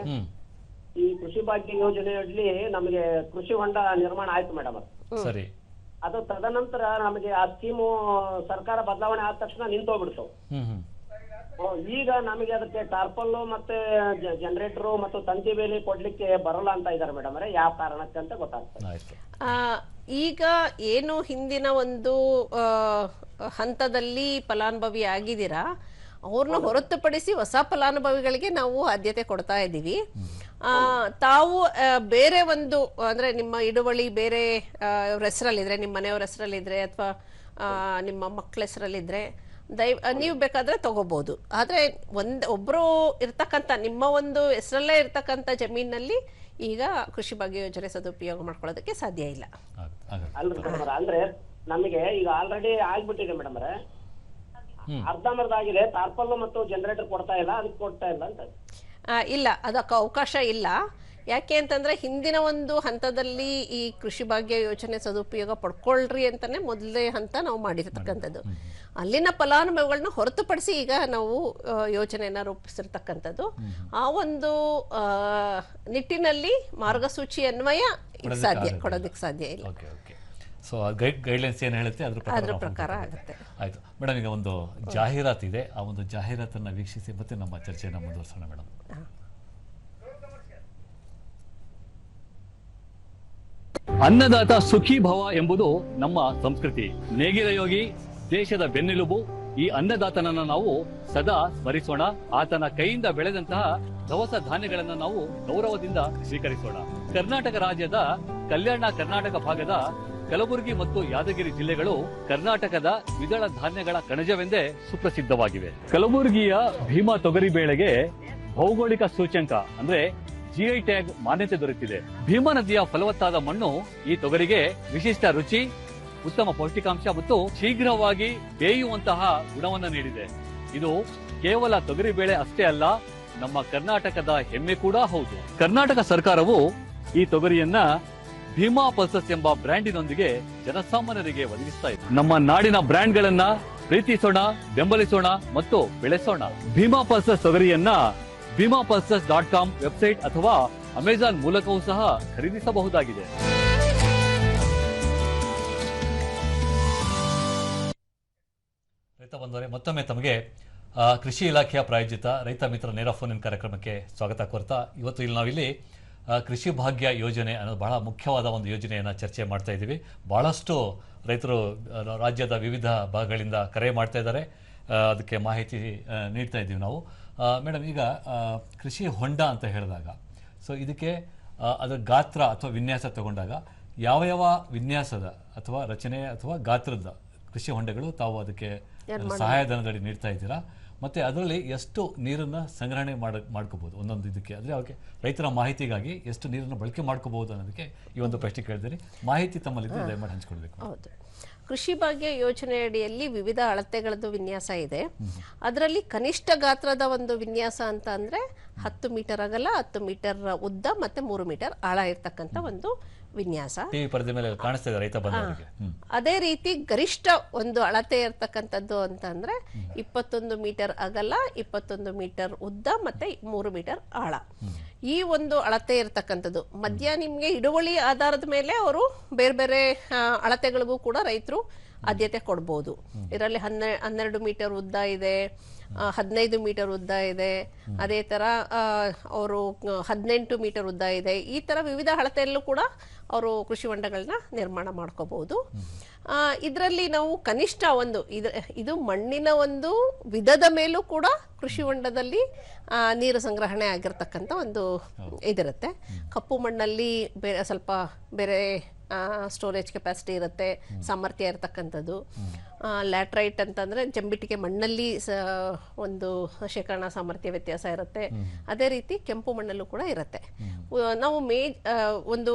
ಈ ಕೃಷಿ ಭಾಗ್ಯ ಯೋಜನೆಯಲ್ಲಿ ನಮಗೆ ಕೃಷಿ ಹೊಂಡ ನಿರ್ಮಾಣ ಆಯ್ತು ಮೇಡಮ್. ಸರಿ. ಅದು ತದನಂತರ ನಮಗೆ ಆ ಸ್ಕೀಮು ಸರ್ಕಾರ ಬದಲಾವಣೆ ಆದ ತಕ್ಷಣ ನಿಂತೋಗ್ಬಿಡ್ತು. ಈಗ ನಮಗೆ ಅದಕ್ಕೆ ಟಾರ್ಪಲ್ ಮತ್ತೆ ಜನರೇಟರ್ ಮತ್ತು ತಂತಿ ಬೇಲಿ ಕೊಡ್ಲಿಕ್ಕೆ ಬರಲ್ಲ ಅಂತ ಇದಾರೆ ಮೇಡಮ್. ಯಾವ ಕಾರಣಕ್ಕೆ ಅಂತ ಗೊತ್ತಾಗ್ತದೆ. ಈಗ ಏನು ಹಿಂದಿನ ಒಂದು ಹಂತದಲ್ಲಿ ಫಲಾನುಭವಿ ಆಗಿದ್ದೀರಾ, ಅವ್ರನ್ನ ಹೊರತುಪಡಿಸಿ ಹೊಸ ಫಲಾನುಭವಿಗಳಿಗೆ ನಾವು ಆದ್ಯತೆ ಕೊಡ್ತಾ ಇದ್ದೀವಿ. ತಾವು ಬೇರೆ ಒಂದು ಅಂದ್ರೆ ನಿಮ್ಮ ಹಿಡುವಳಿ ಬೇರೆ ಹೆಸರಲ್ಲಿದ್ರೆ, ನಿಮ್ಮ ಮನೆಯವ್ರ ಹೆಸರಲ್ಲಿದ್ರೆ, ಅಥವಾ ನಿಮ್ಮ ಮಕ್ಕಳ ಹೆಸರಲ್ಲಿದ್ರೆ ನೀವು ಬೇಕಾದ್ರೆ ತಗೋಬಹುದು. ಆದ್ರೆ ಒಬ್ರು ಇರ್ತಕ್ಕಂಥ ನಿಮ್ಮ ಒಂದು ಹೆಸರಲ್ಲೇ ಇರ್ತಕ್ಕಂಥ ಜಮೀನಲ್ಲಿ ಈಗ ಕೃಷಿ ಭಾಗ್ಯ ಯೋಜನೆ ಸದುಪಯೋಗ ಮಾಡ್ಕೊಳ್ಳೋದಕ್ಕೆ ಸಾಧ್ಯ ಇಲ್ಲ. ಅಂದ್ರೆ ನಮಗೆ ಈಗ ಆಲ್ರೆಡಿ ಆಗ್ಬಿಟ್ಟಿದೆ ಮೇಡಮ್. ಅರ್ಧಂಬರ್ಧ ಆಗಿದೆ. ಟಾರ್ಪಲ್ ಮತ್ತು ಜನರೇಟರ್ ಕೊಡ್ತಾ ಇಲ್ಲ, ಅದಕ್ಕೆ ಕೊಡ್ತಾ ಇಲ್ಲ ಅಂತ. ಇಲ್ಲ, ಅದಕ್ಕೆ ಅವಕಾಶ ಇಲ್ಲ. ಯಾಕೆ ಅಂತಂದ್ರೆ ಹಿಂದಿನ ಒಂದು ಹಂತದಲ್ಲಿ ಈ ಕೃಷಿ ಭಾಗ್ಯ ಯೋಜನೆ ಸದುಪಯೋಗ ಪಡ್ಕೊಳ್ರಿ ಅಂತಾನೆ ಮೊದಲನೇ ಹಂತ ನಾವು ಮಾಡಿರ್ತಕ್ಕಂಥದ್ದು. ಅಲ್ಲಿನ ಫಲಾನುಭವಿಗಳನ್ನ ಹೊರತುಪಡಿಸಿ ಈಗ ನಾವು ಯೋಜನೆಯನ್ನ ರೂಪಿಸಿರ್ತಕ್ಕಂಥದ್ದು. ಆ ಒಂದು ನಿಟ್ಟಿನಲ್ಲಿ ಮಾರ್ಗಸೂಚಿ ಅನ್ವಯ ಕೊಡೋದಕ್ಕೆ ಸಾಧ್ಯ ಇಲ್ಲ. ಸೊ ಗೈಡ್ಲೈನ್ಸ್ ಏನು ಹೇಳುತ್ತೆ ಅದ್ರ ಪ್ರಕಾರ ಆಗುತ್ತೆ. ಆಯ್ತು ಮೇಡಮ್, ಈಗ ಒಂದು ಜಾಹೀರಾತು ಇದೆ. ಆ ಒಂದು ಜಾಹೀರಾತನ್ನ ವೀಕ್ಷಿಸಿ ಮತ್ತೆ ನಮ್ಮ ಚರ್ಚೆಯನ್ನು ಮುಂದುವರಿಸೋಣ ಮೇಡಮ್. ಅನ್ನದಾತ ಸುಖೀ ಭವ ಎಂಬುದು ನಮ್ಮ ಸಂಸ್ಕೃತಿ. ನೇಗಿಲ ಯೋಗಿ ದೇಶದ ಬೆನ್ನೆಲುಬು. ಈ ಅನ್ನದಾತನನ್ನ ನಾವು ಸದಾ ಸ್ಮರಿಸೋಣ. ಆತನ ಕೈಯಿಂದ ಬೆಳೆದಂತಹ ದವಸ ಧಾನ್ಯಗಳನ್ನ ನಾವು ಗೌರವದಿಂದ ಸ್ವೀಕರಿಸೋಣ. ಕರ್ನಾಟಕ ರಾಜ್ಯದ ಕಲ್ಯಾಣ ಕರ್ನಾಟಕ ಭಾಗದ ಕಲಬುರಗಿ ಮತ್ತು ಯಾದಗಿರಿ ಜಿಲ್ಲೆಗಳು ಕರ್ನಾಟಕದ ದ್ವಿದಳ ಧಾನ್ಯಗಳ ಕಣಜವೆಂದೇ ಸುಪ್ರಸಿದ್ಧವಾಗಿವೆ. ಕಲಬುರಗಿಯ ಭೀಮಾ ತೊಗರಿ ಬೇಳೆಗೆ ಭೌಗೋಳಿಕ ಸೂಚ್ಯಂಕ ಅಂದ್ರೆ ಜಿಐ ಟ್ಯಾಗ್ ಮಾನ್ಯತೆ ದೊರೆತಿದೆ. ಭೀಮಾ ನದಿಯ ಫಲವತ್ತಾದ ಮಣ್ಣು ಈ ತೊಗರಿಗೆ ವಿಶಿಷ್ಟ ರುಚಿ, ಉತ್ತಮ ಪೌಷ್ಟಿಕಾಂಶ ಮತ್ತು ಶೀಘ್ರವಾಗಿ ಬೇಯುವಂತಹ ಗುಣವನ್ನು ನೀಡಿದೆ. ಇದು ಕೇವಲ ತೊಗರಿ ಬೇಳೆ ಅಷ್ಟೇ ಅಲ್ಲ, ನಮ್ಮ ಕರ್ನಾಟಕದ ಹೆಮ್ಮೆ ಕೂಡ ಹೌದು. ಕರ್ನಾಟಕ ಸರ್ಕಾರವು ಈ ತೊಗರಿಯನ್ನ ಭೀಮಾ ಪಲ್ಸಸ್ ಎಂಬ ಬ್ರ್ಯಾಂಡಿನೊಂದಿಗೆ ಜನಸಾಮಾನ್ಯರಿಗೆ ಒದಗಿಸ್ತಾ ಇದೆ. ನಮ್ಮ ನಾಡಿನ ಬ್ರ್ಯಾಂಡ್ಗಳನ್ನ ಪ್ರೀತಿಸೋಣ, ಬೆಂಬಲಿಸೋಣ ಮತ್ತು ಬೆಳೆಸೋಣ. ಭೀಮಾ ಪಲ್ಸಸ್ ತೊಗರಿಯನ್ನ bhimapulses.com ವೆಬ್ಸೈಟ್ ಅಥವಾ ಅಮೆಜಾನ್ ಮೂಲಕವೂ ಸಹ ಖರೀದಿಸಬಹುದಾಗಿದೆ. ರೈತ ಬಂದವರೇ, ಮತ್ತೊಮ್ಮೆ ತಮಗೆ ಕೃಷಿ ಇಲಾಖೆಯ ಪ್ರಾಯೋಜಿತ ರೈತ ಮಿತ್ರ ನೇರ ಫೋನ್ ಇನ್ ಕಾರ್ಯಕ್ರಮಕ್ಕೆ ಸ್ವಾಗತ ಕೋರ್ತಾ, ಇವತ್ತು ನಾವಿಲ್ಲಿ ಕೃಷಿ ಭಾಗ್ಯ ಯೋಜನೆ ಅನ್ನೋದು ಬಹಳ ಮುಖ್ಯವಾದ ಒಂದು ಯೋಜನೆಯನ್ನು ಚರ್ಚೆ ಮಾಡ್ತಾ ಇದ್ದೀವಿ. ಬಹಳಷ್ಟು ರೈತರು ರಾಜ್ಯದ ವಿವಿಧ ಭಾಗಗಳಿಂದ ಕರೆ ಮಾಡ್ತಾ ಇದ್ದಾರೆ, ಅದಕ್ಕೆ ಮಾಹಿತಿ ನೀಡ್ತಾ ಇದ್ದೀವಿ ನಾವು. ಮೇಡಮ್, ಈಗ ಕೃಷಿ ಹೊಂಡ ಅಂತ ಹೇಳಿದಾಗ ಇದಕ್ಕೆ ಅದರ ಗಾತ್ರ ಅಥವಾ ವಿನ್ಯಾಸ ತಗೊಂಡಾಗ ಯಾವ ವಿನ್ಯಾಸದ ಅಥವಾ ರಚನೆ ಅಥವಾ ಗಾತ್ರದ ಕೃಷಿ ಹೊಂಡಗಳು ತಾವು ಅದಕ್ಕೆ ಸಹಾಯಧನದಡಿ ನೀಡ್ತಾ ಇದ್ದೀರಾ? ಮತ್ತು ಅದರಲ್ಲಿ ಎಷ್ಟು ನೀರನ್ನು ಸಂಗ್ರಹಣೆ ಮಾಡ್ಕೋಬೋದು ಒಂದೊಂದು ಇದಕ್ಕೆ, ಅಂದರೆ ಅವ್ರಿಗೆ ರೈತರ ಮಾಹಿತಿಗಾಗಿ ಎಷ್ಟು ನೀರನ್ನು ಬಳಕೆ ಮಾಡ್ಕೋಬಹುದು ಅನ್ನೋದಕ್ಕೆ ಈ ಒಂದು ಪ್ರಶ್ನೆ ಕೇಳಿದಿರಿ. ಮಾಹಿತಿ ತಮ್ಮಲ್ಲಿದ್ದು ದಯಮಾಡಿ ಹಂಚ್ಕೊಳ್ಬೇಕು. ಹೌದು, ಕೃಷಿ ಭಾಗ್ಯ ಯೋಜನೆ ಅಡಿಯಲ್ಲಿ ವಿವಿಧ ಅಳತೆಗಳದ್ದು ವಿನ್ಯಾಸ ಇದೆ. ಅದರಲ್ಲಿ ಕನಿಷ್ಠ ಗಾತ್ರದ ಒಂದು ವಿನ್ಯಾಸ ಅಂತ ಅಂದ್ರೆ 10 ಮೀಟರ್ ಅಗಲ, 10 ಮೀಟರ್ ಉದ್ದ ಮತ್ತೆ 3 ಮೀಟರ್ ಆಳ ಇರ್ತಕ್ಕಂಥ ಒಂದು ವಿನ್ಯಾಸ ಟಿವಿ ಪರದೆ ಮೇಲೆ ಕಾಣಿಸ್ತಾ ಇದೆ ರೈತ ಬಂದವರಿಗೆ. ಅದೇ ರೀತಿ ಗರಿಷ್ಠ ಒಂದು ಅಳತೆ ಇರ್ತಕ್ಕಂಥದ್ದು ಅಂತ ಅಂದ್ರೆ 21 ಮೀಟರ್ ಅಗಲ, 21 ಮೀಟರ್ ಉದ್ದ ಮತ್ತೆ 3 ಮೀಟರ್ ಆಳ. ಈ ಒಂದು ಅಳತೆ ಇರ್ತಕ್ಕಂಥದ್ದು ಮಧ್ಯ ನಿಮ್ಗೆ ಹಿಡುವಳಿ ಆಧಾರದ ಮೇಲೆ ಅವರು ಬೇರೆ ಬೇರೆ ಅಳತೆಗಳಿಗೂ ಕೂಡ ರೈತರು ಆದ್ಯತೆ ಕೊಡ್ಬೋದು. ಇದರಲ್ಲಿ 12 ಮೀಟರ್ ಉದ್ದ ಇದೆ, 15 ಮೀಟರ್ ಉದ್ದ ಇದೆ, ಅದೇ ತರ ಅವರು 18 ಮೀಟರ್ ಉದ್ದ ಇದೆ. ಈ ತರ ವಿವಿಧ ಅಳತೆಯಲ್ಲೂ ಕೂಡ ಅವರು ಕೃಷಿ ಹೊಂಡಗಳನ್ನ ನಿರ್ಮಾಣ ಮಾಡ್ಕೋಬಹುದು. ಇದರಲ್ಲಿ ನಾವು ಕನಿಷ್ಠ ಒಂದು ಇದು ಮಣ್ಣಿನ ಒಂದು ವಿಧದ ಮೇಲೂ ಕೂಡ ಕೃಷಿ ಹೊಂಡದಲ್ಲಿ ನೀರು ಸಂಗ್ರಹಣೆ ಆಗಿರ್ತಕ್ಕಂಥ ಒಂದು ಇದಿರುತ್ತೆ. ಕಪ್ಪು ಮಣ್ಣಲ್ಲಿ ಸ್ವಲ್ಪ ಬೇರೆ ಸ್ಟೋರೇಜ್ ಕೆಪಾಸಿಟಿ ಇರುತ್ತೆ, ಸಾಮರ್ಥ್ಯ ಇರತಕ್ಕಂಥದ್ದು. ಲ್ಯಾಟ್ರೈಟ್ ಅಂತಂದ್ರೆ ಜಂಬಿಟ್ಟಿಗೆ ಮಣ್ಣಲ್ಲಿ ಒಂದು ಶೇಖರಣಾ ಸಾಮರ್ಥ್ಯ ವ್ಯತ್ಯಾಸ ಇರುತ್ತೆ. ಅದೇ ರೀತಿ ಕೆಂಪು ಮಣ್ಣಲ್ಲೂ ಕೂಡ ಇರುತ್ತೆ. ನಾವು ಒಂದು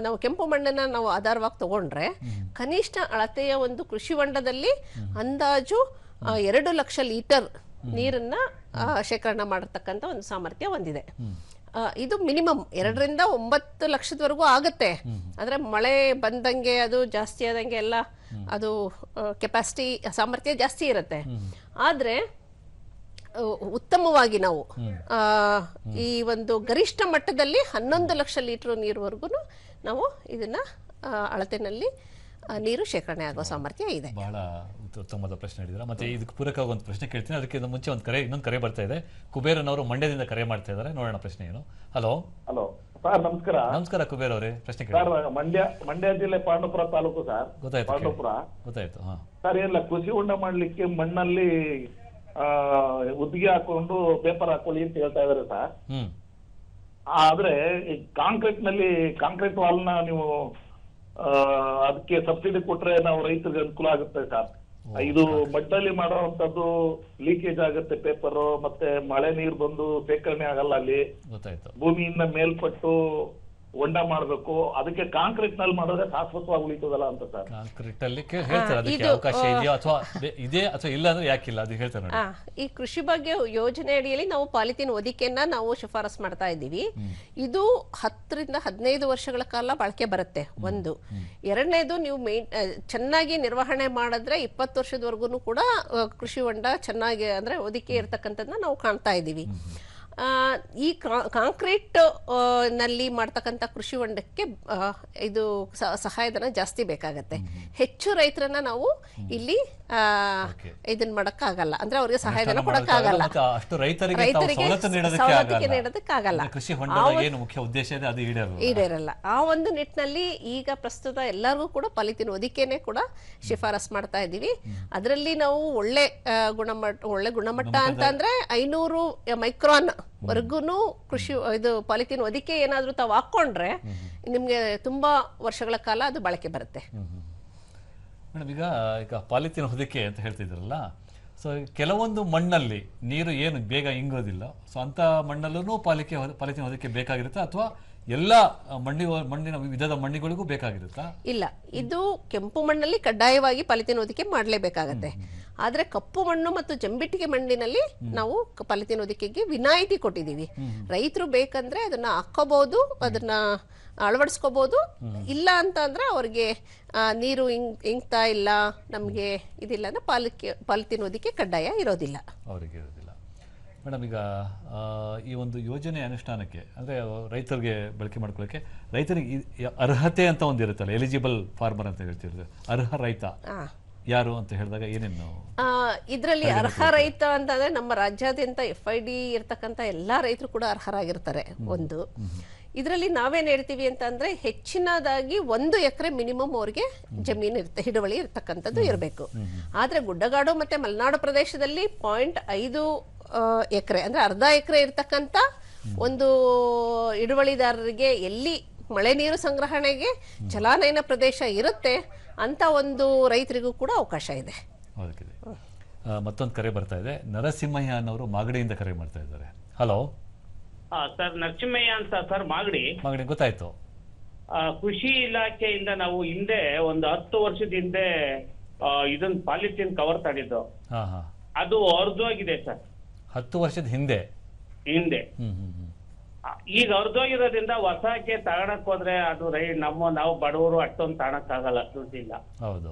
ನಾವು ಕೆಂಪು ಮಣ್ಣನ್ನ ನಾವು ಆಧಾರವಾಗಿ ತಗೊಂಡ್ರೆ ಕನಿಷ್ಠ ಅಳತೆಯ ಒಂದು ಕೃಷಿ ಹೊಂಡದಲ್ಲಿ ಅಂದಾಜು 2 ಲಕ್ಷ ಲೀಟರ್ ನೀರನ್ನ ಶೇಖರಣೆ ಮಾಡತಕ್ಕಂಥ ಒಂದು ಸಾಮರ್ಥ್ಯ ಹೊಂದಿದೆ. ಇದು ಮಿನಿಮಮ್ 2 ರಿಂದ 9 ಲಕ್ಷದವರೆಗೂ ಆಗುತ್ತೆ. ಅಂದ್ರೆ ಮಳೆ ಬಂದಂಗೆ ಅದು ಜಾಸ್ತಿ ಆದಂಗೆ ಎಲ್ಲ ಅದು ಕೆಪಾಸಿಟಿ ಸಾಮರ್ಥ್ಯ ಜಾಸ್ತಿ ಇರುತ್ತೆ. ಆದ್ರೆ ಉತ್ತಮವಾಗಿ ನಾವು ಈ ಒಂದು ಗರಿಷ್ಠ ಮಟ್ಟದಲ್ಲಿ 11 ಲಕ್ಷ ಲೀಟರ್ ನೀರುವರೆಗೂ ನಾವು ಇದನ್ನ ಅಳತೆನಲ್ಲಿ ನೀರು ಶೇಖರಣೆ ಆಗೋ ಸಾಮರ್ಥ್ಯ ಇದೆ. ಬಹಳ ಉತ್ತಮವಾದ ಪ್ರಶ್ನೆ ಹೇಳಿದ್ರೆ. ಮತ್ತೆ ಇದಕ್ಕೆ ಪೂರಕವಾಗಿ ಒಂದು ಪ್ರಶ್ನೆ ಕೇಳ್ತೀನಿ, ಅದಕ್ಕೆ ಮುಂಚೆ ಇನ್ನೊಂದು ಕರೆ ಬರ್ತಾ ಇದೆ. ಕುಬೇರನ್ ಅವರು ಮಂಡ್ಯದಿಂದ ಕರೆ ಮಾಡ್ತಾ ಇದ್ದಾರೆ, ನೋಡೋಣ ಪ್ರಶ್ನೆ ಏನು. ಹಲೋ ಹಲೋ ಸರ್, ನಮಸ್ಕಾರ. ನಮಸ್ಕಾರ ಕುಬೇರ್ ಅವರೇ, ಪ್ರಶ್ನೆ ಸರ್, ಮಂಡ್ಯ ಜಿಲ್ಲೆ ಪಾಂಡುಪುರ ತಾಲೂಕು ಸರ್. ಗೊತ್ತಾಯ್ತು ಪಾಂಡುಪುರ ಗೊತ್ತಾಯ್ತು. ಹಾ ಸರ್, ಏನಿಲ್ಲ, ಕೃಷಿ ಹೊಂಡ ಮಾಡ್ಲಿಕ್ಕೆ ಮಣ್ಣಲ್ಲಿ ಉದ್ದಿಗೆ ಹಾಕೊಂಡು ಪೇಪರ್ ಹಾಕೊಳ್ಳಿ ಅಂತ ಹೇಳ್ತಾ ಇದಾರೆ ಸರ್. ಆದ್ರೆ ಈ ಕಾಂಕ್ರೀಟ್ ವಾಲ್ನ ನೀವು ಅದಕ್ಕೆ ಸಬ್ಸಿಡಿ ಕೊಟ್ರೆ ನಾವು ರೈತರಿಗೆ ಅನುಕೂಲ ಆಗುತ್ತೆ ಸರ್. ಇದು ಮಣ್ಣಲ್ಲಿ ಮಾಡುವಂತದ್ದು ಲೀಕೇಜ್ ಆಗುತ್ತೆ ಪೇಪರ್, ಮತ್ತೆ ಮಳೆ ನೀರು ಬಂದು ಶೇಖರಣೆ ಆಗಲ್ಲ. ಅಲ್ಲಿ ಭೂಮಿಯಿಂದ ಮೇಲ್ಪಟ್ಟು ಹೊಂಡ ಮಾಡ್ಬೇಕು. ಅದಕ್ಕೆ ಕಾಂಕ್ರೀಟ್ ನಲ್ಲಿ ಮಾಡಿದ್ರೆ ಶಾಶ್ವತವಾಗಿ ಉಳಿತದಲ್ಲ ಅಂತ ಸರ್. ಕಾಂಕ್ರೀಟ್ ಅಲ್ಲಿ ಅವಕಾಶ ಇದೆಯಾ ಅಥವಾ ಇದೆ ಅಥವಾ ಇಲ್ಲ ಅಂದ್ರೆ ಯಾಕಿಲ್ಲ ಅದು ಹೇಳ್ತಾರೆ ನೋಡಿ. ಈ ಕೃಷಿ ಬಗ್ಗೆ ಯೋಜನೆ ಅಡಿಯಲ್ಲಿ ನಾವು ಪಾಲಿಥೀನ್ ಹೊದಿಕೆಯನ್ನ ನಾವು ಶಿಫಾರಸ್ ಮಾಡ್ತಾ ಇದ್ದೀವಿ. ಇದು 10 ರಿಂದ 15 ವರ್ಷಗಳ ಕಾಲ ಬಾಳಿಕೆ ಬರುತ್ತೆ. ಒಂದು ಎರಡನೇದು, ನೀವು ಚೆನ್ನಾಗಿ ನಿರ್ವಹಣೆ ಮಾಡಿದ್ರೆ 20 ವರ್ಷದವರೆಗೂ ಕೂಡ ಕೃಷಿ ಹೊಂಡ ಚೆನ್ನಾಗಿ ಅಂದ್ರೆ ಹೊದಿಕೆ ಇರ್ತಕ್ಕಂಥದ್ದನ್ನ ನಾವು ಕಾಣ್ತಾ ಇದ್ದೀವಿ. ಈ ಕಾಂಕ್ರೀಟ್ ನಲ್ಲಿ ಮಾಡ್ತಕ್ಕಂಥ ಕೃಷಿ ಹೊಂಡಕ್ಕೆ ಇದು ಸಹಾಯಧನ ಜಾಸ್ತಿ ಬೇಕಾಗತ್ತೆ. ಹೆಚ್ಚು ರೈತರನ್ನ ನಾವು ಇಲ್ಲಿ ಇದನ್ನ ಮಾಡಕ್ಕಾಗಲ್ಲ, ಅಂದ್ರೆ ಅವ್ರಿಗೆ ಸಹಾಯಧನ ಕೊಡಕ್ಕಾಗಲ್ಲ, ಸವಲತ್ತಿಗೆ ನೀಡೋದಕ್ಕಾಗಲ್ಲ, ಈಡೇರಲ್ಲ. ಆ ಒಂದು ನಿಟ್ಟಿನಲ್ಲಿ ಈಗ ಪ್ರಸ್ತುತ ಎಲ್ಲರಿಗೂ ಕೂಡ ಪಾಲಿಥೀನ್ ಹೊದಿಕೆನೆ ಕೂಡ ಶಿಫಾರಸ್ ಮಾಡ್ತಾ ಇದ್ದೀವಿ. ಅದರಲ್ಲಿ ನಾವು ಒಳ್ಳೆ ಗುಣಮಟ್ಟ ಅಂತ ಅಂದ್ರೆ 500 ಮೈಕ್ರಾನ್ ವರ್ಗುನು ಕೃಷಿ ಇದು ಪಾಲಿಥೀನ್ ಹೊದಿಕೆ ಏನಾದ್ರೂ ತಾವು ಹಾಕೊಂಡ್ರೆ ನಿಮ್ಗೆ ತುಂಬಾ ವರ್ಷಗಳ ಕಾಲ ಅದು ಬಳಕೆ ಬರುತ್ತೆ. ಮೇಡಮ್, ಈಗ ಪಾಲಿಥೀನ್ ಹೊದಿಕೆ ಅಂತ ಹೇಳ್ತಿದ್ರಲ್ಲ, ಸೊ ಕೆಲವೊಂದು ಮಣ್ಣಲ್ಲಿ ನೀರು ಏನು ಬೇಗ ಇಂಗೋದಿಲ್ಲ, ಸೊ ಅಂತ ಮಣ್ಣಲ್ಲೂ ಪಾಲಿಥೀನ್ ಹೊದಿಕೆ ಬೇಕಾಗಿರುತ್ತಾ ಅಥವಾ ಎಲ್ಲ ಮಣ್ಣಿನ ವಿಧದ ಮಣ್ಣಿಗಳಿಗೂ ಬೇಕಾಗಿರುತ್ತಾ? ಇಲ್ಲ, ಇದು ಕೆಂಪು ಮಣ್ಣಲ್ಲಿ ಕಡ್ಡಾಯವಾಗಿ ಪಾಲಿಥೀನ್ ಹೊದಿಕೆ ಮಾಡಲೇಬೇಕಾಗತ್ತೆ. ಆದ್ರೆ ಕಪ್ಪು ಮಣ್ಣು ಮತ್ತು ಜಂಬಿಟ್ಟಿಗೆ ಮಣ್ಣಿನಲ್ಲಿ ನಾವು ಪಾಲಿಥೀನ್ ಹೊದಿಕೆಗೆ ವಿನಾಯಿತಿ ಕೊಟ್ಟಿದ್ದೀವಿ. ರೈತರು ಬೇಕಂದ್ರೆ ಅದನ್ನ ಹಾಕೋಬಹುದು, ಅದನ್ನ ಅಳವಡಿಸ್ಕೋಬಹುದು. ಇಲ್ಲ ಅಂತ ಅಂದ್ರೆ ಅವ್ರಿಗೆ ನೀರು ಇಂಗ್ತಾ ಇಲ್ಲ, ನಮ್ಗೆ ಇದಿಲ್ಲ ಅಂದ್ರೆ ಪಾಲಿಥೀನ್ ಹೊದಿಕೆ ಕಡ್ಡಾಯ ಇರೋದಿಲ್ಲ, ಅವರಿಗೆ ಇರೋದಿಲ್ಲ. ಮೇಡಮ್, ಈಗ ಈ ಒಂದು ಯೋಜನೆ ಅನುಷ್ಠಾನಕ್ಕೆ ಅಂದರೆ ರೈತರಿಗೆ ಬಳಕೆ ಮಾಡ್ಕೊಳ್ಳೋಕ್ಕೆ ರೈತರಿಗೆ ಅರ್ಹತೆ ಅಂತ ಒಂದು ಇರುತ್ತಲ್ಲ, ಎಲಿಜಿಬಲ್ ಫಾರ್ಮರ್ ಅಂತ ಹೇಳ್ತಿರೋದು, ಅರ್ಹ ರೈತ ಯಾರು ಅಂತ ಹೇಳಿದಾಗ ಏನೇನು ಇದರಲ್ಲಿ ಅರ್ಹ ರೈತ ಅಂತಂದ್ರೆ ನಮ್ಮ ರಾಜ್ಯಾದ್ಯಂತ FID ಇರ್ತಕ್ಕಂಥ ಎಲ್ಲಾ ರೈತರು ಕೂಡ ಅರ್ಹರಾಗಿರ್ತಾರೆ. ಒಂದು ಇದರಲ್ಲಿ ನಾವೇನ್ ಹೇಳ್ತೀವಿ ಅಂತ ಅಂದ್ರೆ ಹೆಚ್ಚಿನದಾಗಿ 1 ಎಕರೆ ಮಿನಿಮಮ್ ಅವ್ರಿಗೆ ಜಮೀನು ಹಿಡುವಳಿ ಇರ್ತಕ್ಕಂಥದ್ದು ಇರಬೇಕು. ಆದ್ರೆ ಗುಡ್ಡಗಾಡು ಮತ್ತೆ ಮಲೆನಾಡು ಪ್ರದೇಶದಲ್ಲಿ 0.5 ಎಕರೆ ಅಂದ್ರೆ ಅರ್ಧ ಎಕರೆ ಇರ್ತಕ್ಕಂಥ ಒಂದು ಹಿಡುವಳಿದಾರರಿಗೆ ಎಲ್ಲಿ ಮಳೆ ನೀರು ಸಂಗ್ರಹಣೆಗೆ ಜಲಾನಯನ ಪ್ರದೇಶ ಇರುತ್ತೆ ಅಂತ ಒಂದು ರೈತರಿಗೂ ಕೂಡ ಅವಕಾಶ ಇದೆ. ಮತ್ತೊಂದು ಕರೆ ಬರ್ತಾ ಇದೆ. ನರಸಿಂಹಯ್ಯ ಅನ್ನೋರು ಮಾಗಡಿಯಿಂದ ಕರೆ ಮಾಡ್ತಾ ಇದ್ದಾರೆ. ಹಲೋ ಸರ್, ನರಸಿಂಹಯ್ಯ ಅಂತ ಸರ್, ಮಾಗಡಿ ಗೊತ್ತಾಯ್ತು. ಕೃಷಿ ಇಲಾಖೆಯಿಂದ ನಾವು ಹಿಂದೆ ಒಂದು 10 ವರ್ಷದ ಹಿಂದೆ ಇದನ್ನ ಪಾಲಿಥೀನ್ ಕವರ್ ತಗೊಂಡಿದ್ದು, ಅದು ಅರ್ಧವಾಗಿದೆ ಸರ್. 10 ವರ್ಷದ ಹಿಂದೆ ಈಗ ಅರ್ಧೋಗಿರೋದ್ರಿಂದ ಹೊಸಕ್ಕೆ ತಗೊಳಕ್ ಹೋದ್ರೆ ಅದು ನಾವು ಬಡವರು ಅಷ್ಟೊಂದು ತಗೊಳಕ್ ಆಗಲ್ಲ, ದುಡ್ಡಿಲ್ಲ. ಹೌದು,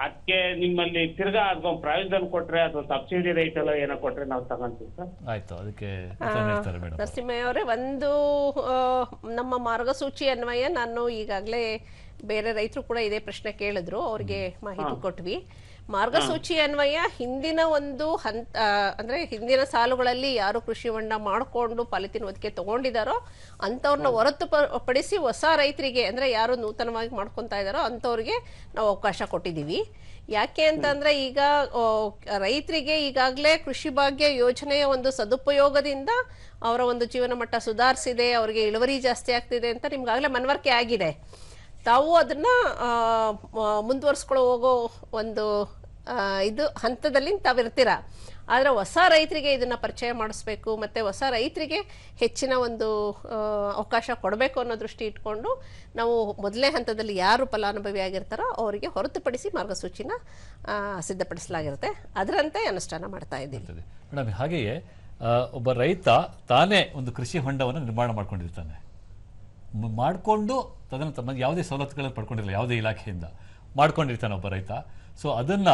ಅದಕ್ಕೆ ನಿಮ್ಮಲ್ಲಿ ತಿರ್ಗಾ ಅದೊಂದು ಪ್ರಾವಿಷನ್ ಕೊಟ್ರೆ ಅದು ಸಬ್ಸಿಡಿ ರೈಟ್ ಎಲ್ಲ ಏನೋ ಕೊಟ್ರೆ ನಾವು ತಗೊಂತೀವಿ ಸರ್. ಆಯ್ತು, ಅದಕ್ಕೆ ನರಸಿಂಹಯ್ಯ ಅವರೇ, ಒಂದು ನಮ್ಮ ಮಾರ್ಗಸೂಚಿ ಅನ್ವಯ ನಾನು ಈಗಾಗಲೇ ಬೇರೆ ರೈತರು ಕೂಡ ಇದೇ ಪ್ರಶ್ನೆ ಕೇಳಿದ್ರು, ಅವ್ರಿಗೆ ಮಾಹಿತಿ ಕೊಟ್ವಿ. ಮಾರ್ಗಸೂಚಿ ಅನ್ವಯ ಹಿಂದಿನ ಒಂದು ಹಂತ ಅಂದ್ರೆ ಹಿಂದಿನ ಸಾಲುಗಳಲ್ಲಿ ಯಾರು ಕೃಷಿ ಹೊಂಡ ಮಾಡಿಕೊಂಡು ಪಾಲಿಥೀನ್ ಹೊದಿಕೆ ತಗೊಂಡಿದಾರೋ ಅಂತವ್ರನ್ನ ಹೊರತುಪಡಿಸಿ ಹೊಸ ರೈತರಿಗೆ ಅಂದ್ರೆ ಯಾರು ನೂತನವಾಗಿ ಮಾಡ್ಕೊಂತಾ ಇದಾರೋ ಅಂತವ್ರಿಗೆ ನಾವು ಅವಕಾಶ ಕೊಟ್ಟಿದ್ದೀವಿ. ಯಾಕೆ ಅಂತಂದ್ರೆ ಈಗ ರೈತರಿಗೆ ಈಗಾಗಲೇ ಕೃಷಿ ಭಾಗ್ಯ ಯೋಜನೆಯ ಒಂದು ಸದುಪಯೋಗದಿಂದ ಅವರ ಒಂದು ಜೀವನ ಮಟ್ಟ ಸುಧಾರಿಸಿದೆ, ಅವರಿಗೆ ಇಳುವರಿ ಜಾಸ್ತಿ ಆಗ್ತಿದೆ ಅಂತ ನಿಮ್ಗಾಗಲೇ ಮನವರಿಕೆ ಆಗಿದೆ. ತಾವು ಅದನ್ನ ಮುಂದುವರ್ಸ್ಕೊಳ್ಳೋ ಹೋಗೋ ಒಂದು ಇದು ಹಂತದಲ್ಲಿ ತಾವಿರ್ತೀರ. ಆದರೆ ಹೊಸ ರೈತರಿಗೆ ಇದನ್ನ ಪರಿಚಯ ಮಾಡಿಸ್ಬೇಕು ಮತ್ತೆ ಹೊಸ ರೈತರಿಗೆ ಹೆಚ್ಚಿನ ಒಂದು ಅವಕಾಶ ಕೊಡಬೇಕು ಅನ್ನೋ ದೃಷ್ಟಿ ಇಟ್ಕೊಂಡು ನಾವು ಮೊದಲನೇ ಹಂತದಲ್ಲಿ ಯಾರು ಫಲಾನುಭವಿ ಆಗಿರ್ತಾರೋ ಅವರಿಗೆ ಹೊರತುಪಡಿಸಿ ಮಾರ್ಗಸೂಚಿನ ಸಿದ್ಧಪಡಿಸಲಾಗಿರುತ್ತೆ, ಅದರಂತೆ ಅನುಷ್ಠಾನ ಮಾಡ್ತಾ ಇದ್ದೀವಿ. ಮೇಡಮ್, ಹಾಗೆಯೇ ಒಬ್ಬ ರೈತ ತಾನೇ ಒಂದು ಕೃಷಿ ಹೊಂಡವನ್ನು ನಿರ್ಮಾಣ ಮಾಡ್ಕೊಂಡಿರ್ತಾನೆ, ಮಾಡಿಕೊಂಡು ತಮ್ಮ ಯಾವುದೇ ಸವಲತ್ತುಗಳನ್ನು ಪಡ್ಕೊಂಡಿರಲ್ಲ, ಯಾವುದೇ ಇಲಾಖೆಯಿಂದ ಮಾಡ್ಕೊಂಡಿರ್ತಾನೆ ಒಬ್ಬ ರೈತ. ಸೊ ಅದನ್ನ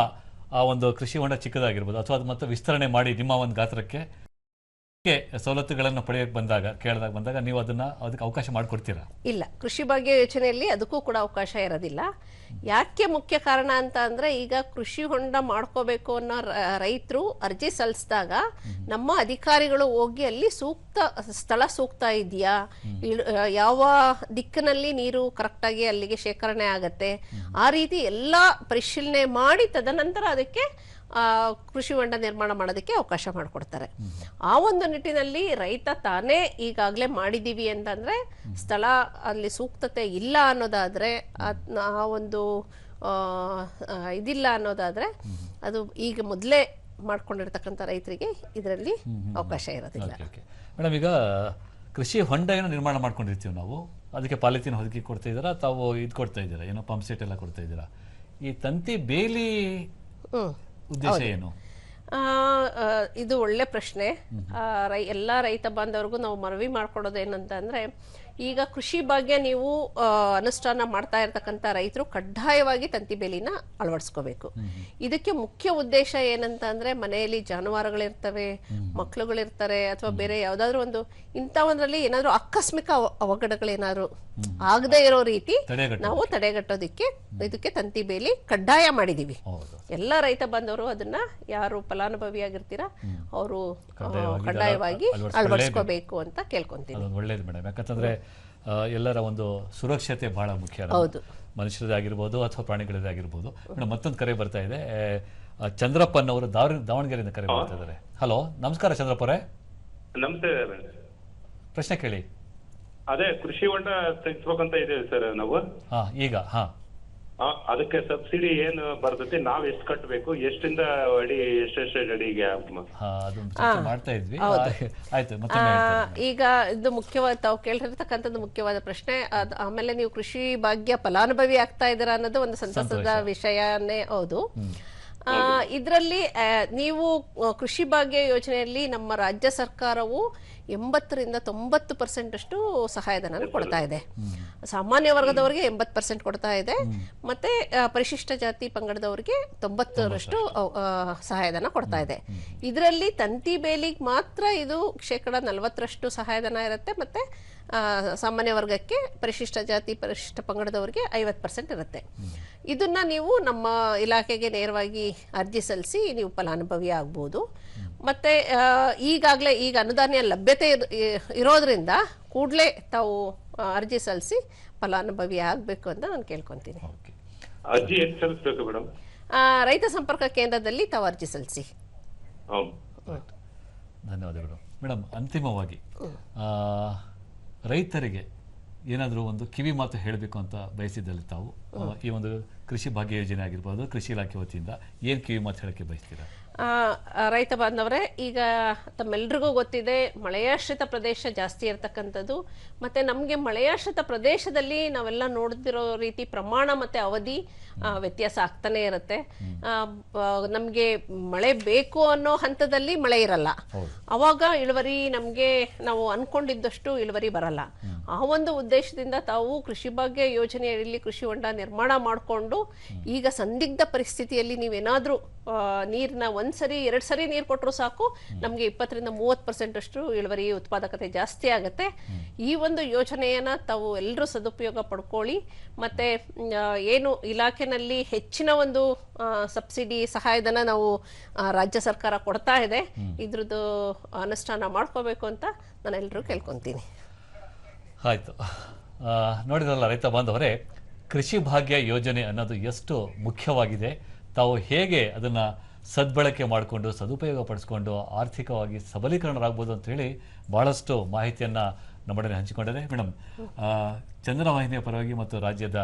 ಆ ಒಂದು ಕೃಷಿ ಹೊಂಡ ಚಿಕ್ಕದಾಗಿರ್ಬೋದು ಅಥವಾ ಅದು ಮತ್ತೆ ವಿಸ್ತರಣೆ ಮಾಡಿ ನಿಮ್ಮ ಒಂದು ಗಾತ್ರಕ್ಕೆ ಸವಲತ್ತುಗಳನ್ನು ಪಡೆಯಕ್ಕೆ ಬಂದಾಗ ನೀವು ಅದಕ್ಕೆ ಅವಕಾಶ ಮಾಡಿಕೊಡ್ತೀರಾ? ಇಲ್ಲ, ಕೃಷಿ ಭಾಗ್ಯ ಯೋಜನೆಯಲ್ಲಿ ಅದಕ್ಕೂ ಕೂಡ ಅವಕಾಶ ಇರೋದಿಲ್ಲ. ಯಾಕೆ ಮುಖ್ಯ ಕಾರಣ ಅಂತ ಅಂದ್ರೆ ಈಗ ಕೃಷಿ ಹೊಂಡ ಮಾಡ್ಕೋಬೇಕು ಅನ್ನೋ ರೈತರು ಅರ್ಜಿ ಸಲ್ಲಿಸಿದಾಗ ನಮ್ಮ ಅಧಿಕಾರಿಗಳು ಹೋಗಿ ಅಲ್ಲಿ ಸ್ಥಳ ಸೂಕ್ತ ಇದೆಯಾ, ಯಾವ ದಿಕ್ಕಿನಲ್ಲಿ ನೀರು ಕರೆಕ್ಟಾಗಿ ಅಲ್ಲಿಗೆ ಶೇಖರಣೆ ಆಗತ್ತೆ, ಆ ರೀತಿ ಎಲ್ಲ ಪರಿಶೀಲನೆ ಮಾಡಿ ತದನಂತರ ಅದಕ್ಕೆ ಕೃಷಿ ಹೊಂಡ ನಿರ್ಮಾಣ ಮಾಡೋದಕ್ಕೆ ಅವಕಾಶ ಮಾಡಿಕೊಡ್ತಾರೆ. ಆ ಒಂದು ನಿಟ್ಟಿನಲ್ಲಿ ರೈತ ತಾನೇ ಈಗಾಗಲೇ ಮಾಡಿದೀವಿ ಅಂತಂದ್ರೆ ಸ್ಥಳ ಅಲ್ಲಿ ಸೂಕ್ತತೆ ಇಲ್ಲ ಅನ್ನೋದಾದ್ರೆ ಆ ಒಂದು ಇದಿಲ್ಲ ಅನ್ನೋದಾದ್ರೆ ಅದು ಈಗ ಮೊದಲೇ ಮಾಡ್ಕೊಂಡಿರ್ತಕ್ಕಂಥ ರೈತರಿಗೆ ಇದರಲ್ಲಿ ಅವಕಾಶ ಇರೋದಿಲ್ಲ. ಮೇಡಮ್, ಈಗ ಕೃಷಿ ಹೊಂಡ ಏನೋ ನಿರ್ಮಾಣ ಮಾಡ್ಕೊಂಡಿರ್ತೀವಿ ನಾವು, ಅದಕ್ಕೆ ಪಾಲಿಥೀನ್ ಹೊದಿಕೆ ಕೊಡ್ತಾ ಇದ್ದೀರಾ, ತಾವು ಇದು ಕೊಡ್ತಾ ಇದ್ದೀರಾ, ಏನೋ ಪಂಪ್ ಸೆಟ್ ಎಲ್ಲ ಕೊಡ್ತಾ ಇದ್ದೀರಾ. ಈ ತಂತಿ ಬೇಲಿ ಉದ್ದೇಶ ಏನು? ಇದು ಒಳ್ಳೆ ಪ್ರಶ್ನೆ. ಎಲ್ಲ ರೈತ ಬಾಂಧವರಿಗೂ ನಾವು ಮನವಿ ಮಾಡ್ಕೊಡೋದು ಏನಂತ ಅಂದ್ರೆ ಈಗ ಕೃಷಿ ಭಾಗ್ಯ ನೀವು ಅನುಷ್ಠಾನ ಮಾಡ್ತಾ ಇರ್ತಕ್ಕಂಥ ರೈತರು ಕಡ್ಡಾಯವಾಗಿ ತಂತಿ ಬೇಲಿನ ಅಳವಡಿಸ್ಕೋಬೇಕು. ಇದಕ್ಕೆ ಮುಖ್ಯ ಉದ್ದೇಶ ಏನಂತ ಅಂದ್ರೆ ಮನೆಯಲ್ಲಿ ಜಾನುವಾರುಗಳಿರ್ತವೆ, ಮಕ್ಕಳುಗಳಿರ್ತಾರೆ, ಅಥವಾ ಬೇರೆ ಯಾವ್ದಾದ್ರು ಒಂದು ಇಂಥ ಒಂದ್ರಲ್ಲಿ ಏನಾದ್ರು ಆಕಸ್ಮಿಕ ಅವಘಡಗಳೇನಾದ್ರು ಆಗದೆ ಇರೋ ರೀತಿ ನಾವು ತಡೆಗಟ್ಟೋದಿಕ್ಕೆ ಇದಕ್ಕೆ ತಂತಿ ಬೇಲಿ ಕಡ್ಡಾಯ ಮಾಡಿದೀವಿ. ಎಲ್ಲ ರೈತ ಬಾಂಧವರು ಅದನ್ನ ಯಾರು ಫಲಾನುಭವಿಯಾಗಿರ್ತೀರಾ ಅವರು ಕಡ್ಡಾಯವಾಗಿ ಅಳವಡಿಸ್ಕೋಬೇಕು ಅಂತ ಕೇಳ್ಕೊಂತೀನಿ. ಒಳ್ಳೇದು ಮೇಡಮ್, ಯಾಕಂತಂದ್ರೆ ಎಲ್ಲರ ಒಂದು ಸುರಕ್ಷತೆ ಬಹಳ ಮುಖ್ಯ. ಹೌದು, ಮನುಷ್ಯರದಾಗಿರ್ಬೋದು ಅಥವಾ ಪ್ರಾಣಿಗಳದಾಗಿರ್ಬೋದು. ಮೇಡಮ್ ಮತ್ತೊಂದು ಕರೆ ಬರ್ತಾ ಇದೆ. ಚಂದ್ರಪ್ಪನವರು ದಾವಣಗೆರೆಯಿಂದ ಕರೆ ಬರ್ತಾ ಇದ್ದಾರೆ. ಹಲೋ, ನಮಸ್ಕಾರ ಚಂದ್ರಪ್ಪ ಅವರೇ. ನಮಸ್ತೆ. ಪ್ರಶ್ನೆ ಕೇಳಿ. ಅದೇ ಕೃಷಿ ಹೊಂಡ ತೆಗಿಸ್ಬೇಕಂತ ಇದ್ದೇವೆ ಸರ್ ನಾವು. ಈಗ ಅದಕ್ಕೆ ಸಬ್ಸಿಡಿ ಏನು ಬರ್ತೈತಿ, ನಾವ್ ಎಷ್ಟು ಕಟ್ಟಬೇಕು, ಎಷ್ಟಿಂದ ಅಡಿ ಎಷ್ಟೆಷ್ಟು ಅಡಿಗೆ ಮಾಡ್ತಾ ಇದ್ವಿ. ಈಗ ಇದು ಮುಖ್ಯವಾದ ತಾವು ಕೇಳಿರ್ತಕ್ಕಂಥದ್ದು ಮುಖ್ಯವಾದ ಪ್ರಶ್ನೆ. ಆಮೇಲೆ ನೀವು ಕೃಷಿ ಭಾಗ್ಯ ಫಲಾನುಭವಿ ಆಗ್ತಾ ಇದ್ದೀರಾ ಅನ್ನೋದು ಒಂದು ಸಂತಸದ ವಿಷಯನೇ ಹೌದು. ಇದರಲ್ಲಿ ನೀವು ಕೃಷಿ ಭಾಗ್ಯ ಯೋಜನೆಯಲ್ಲಿ ನಮ್ಮ ರಾಜ್ಯ ಸರ್ಕಾರವು 80% to 90% ಅಷ್ಟು ಸಹಾಯಧನ ಕೊಡ್ತಾ ಇದೆ. ಸಾಮಾನ್ಯ ವರ್ಗದವರಿಗೆ 80% ಕೊಡ್ತಾ ಇದೆ, ಮತ್ತೆ ಪರಿಶಿಷ್ಟ ಜಾತಿ ಪಂಗಡದವರಿಗೆ 90% ಸಹಾಯಧನ ಕೊಡ್ತಾ ಇದೆ. ಇದರಲ್ಲಿ ತಂತಿ ಬೇಲಿಗೆ ಮಾತ್ರ ಇದು 40% ಸಹಾಯಧನ ಇರುತ್ತೆ, ಮತ್ತೆ ಸಾಮಾನ್ಯ ವರ್ಗಕ್ಕೆ ಪರಿಶಿಷ್ಟ ಜಾತಿ ಪರಿಶಿಷ್ಟ ಪಂಗಡದವರಿಗೆ 50% ಇರುತ್ತೆ. ಇದನ್ನ ನೀವು ನಮ್ಮ ಇಲಾಖೆಗೆ ನೇರವಾಗಿ ಅರ್ಜಿ ಸಲ್ಲಿಸಿ ನೀವು ಫಲಾನುಭವಿ ಆಗ್ಬೋದು. ಮತ್ತೆ ಈಗಾಗಲೇ ಈಗ ಅನುದಾನ ಲಭ್ಯತೆ ಇರೋದ್ರಿಂದ ಕೂಡಲೇ ತಾವು ಅರ್ಜಿ ಸಲ್ಲಿಸಿ ಫಲಾನುಭವಿ ಆಗಬೇಕು ಅಂತ ನಾನು ಕೇಳ್ಕೊಂತೀನಿ. ರೈತ ಸಂಪರ್ಕ ಕೇಂದ್ರದಲ್ಲಿ ತಾವು ಅರ್ಜಿ ಸಲ್ಲಿಸಿ. ಧನ್ಯವಾದಗಳು ಮೇಡಮ್. ಅಂತಿಮವಾಗಿ ರೈತರಿಗೆ ಏನಾದರೂ ಒಂದು ಕಿವಿ ಮಾತು ಹೇಳಬೇಕು ಅಂತ ಬಯಸಿದ್ದಲ್ಲಿ ತಾವು ಈ ಒಂದು ಕೃಷಿ ಭಾಗ್ಯ ಯೋಜನೆ ಆಗಿರ್ಬೋದು, ಕೃಷಿ ಇಲಾಖೆ ವತಿಯಿಂದ ಏನು ಕಿವಿ ಮಾತು ಹೇಳಕ್ಕೆ ಬಯಸ್ತೀರಾ? ರೈತ ಬಾಂಧವರೇ, ಈಗ ತಮ್ಮೆಲ್ರಿಗೂ ಗೊತ್ತಿದೆ ಮಳೆಯಾಶ್ರಿತ ಪ್ರದೇಶ ಜಾಸ್ತಿ ಇರ್ತಕ್ಕಂಥದ್ದು. ಮತ್ತೆ ನಮಗೆ ಮಳೆಯಾಶ್ರಿತ ಪ್ರದೇಶದಲ್ಲಿ ನಾವೆಲ್ಲ ನೋಡ್ತಿರೋ ರೀತಿ ಪ್ರಮಾಣ ಮತ್ತೆ ಅವಧಿ ವ್ಯತ್ಯಾಸ ಆಗ್ತಾನೆ ಇರುತ್ತೆ. ನಮ್ಗೆ ಮಳೆ ಬೇಕು ಅನ್ನೋ ಹಂತದಲ್ಲಿ ಮಳೆ ಇರಲ್ಲ, ಅವಾಗ ಇಳುವರಿ ನಮ್ಗೆ ನಾವು ಅನ್ಕೊಂಡಿದ್ದಷ್ಟು ಇಳುವರಿ ಬರಲ್ಲ. ಆ ಒಂದು ಉದ್ದೇಶದಿಂದ ತಾವು ಕೃಷಿ ಭಾಗ್ಯ ಯೋಜನೆಯಲ್ಲಿ ಕೃಷಿ ಹೊಂಡ ನಿರ್ಮಾಣ ಮಾಡಿಕೊಂಡು ಈಗ ಸಂದಿಗ್ಧ ಪರಿಸ್ಥಿತಿಯಲ್ಲಿ ನೀವೇನಾದ್ರೂ ನೀರ್ನ 1 ಸರಿ 2 ಸರಿ ನೀರು ಕೊಟ್ಟರು ಸಾಕು, ನಮ್ಗೆ 20% to 30% ಅಷ್ಟು ಇಳುವರಿ ಉತ್ಪಾದಕತೆ ಜಾಸ್ತಿ ಆಗುತ್ತೆ. ಈ ಒಂದು ಯೋಜನೆಯನ್ನ ತಾವು ಎಲ್ಲರೂ ಸದುಪಯೋಗ ಪಡ್ಕೊಳ್ಳಿ. ಮತ್ತೆ ಏನು ಇಲಾಖೆನಲ್ಲಿ ಹೆಚ್ಚಿನ ಒಂದು ಸಬ್ಸಿಡಿ ಸಹಾಯಧನ ನಾವು ರಾಜ್ಯ ಸರ್ಕಾರ ಕೊಡ್ತಾ ಇದೆ, ಇದ್ರದ್ದು ಅನುಷ್ಠಾನ ಮಾಡ್ಕೋಬೇಕು ಅಂತ ನಾನು ಎಲ್ಲರೂ ಕೇಳ್ಕೊಂತೀನಿ. ಆಯ್ತು, ನೋಡಿದ್ರಲ್ಲ ರೈತ ಬಾಂಧವರೇ, ಕೃಷಿ ಭಾಗ್ಯ ಯೋಜನೆ ಅನ್ನೋದು ಎಷ್ಟು ಮುಖ್ಯವಾಗಿದೆ, ತಾವು ಹೇಗೆ ಅದನ್ನ ಸದ್ಬಳಕೆ ಮಾಡಿಕೊಂಡು ಸದುಪಯೋಗ ಪಡಿಸ್ಕೊಂಡು ಆರ್ಥಿಕವಾಗಿ ಸಬಲೀಕರಣರಾಗ್ಬೋದು ಅಂತ ಹೇಳಿ ಬಹಳಷ್ಟು ಮಾಹಿತಿಯನ್ನ ನಮ್ಮೊಡನೆ ಹಂಚಿಕೊಂಡಿದೆ. ಮೇಡಮ್, ಚಂದನ ವಾಹಿನಿಯ ಪರವಾಗಿ ಮತ್ತು ರಾಜ್ಯದ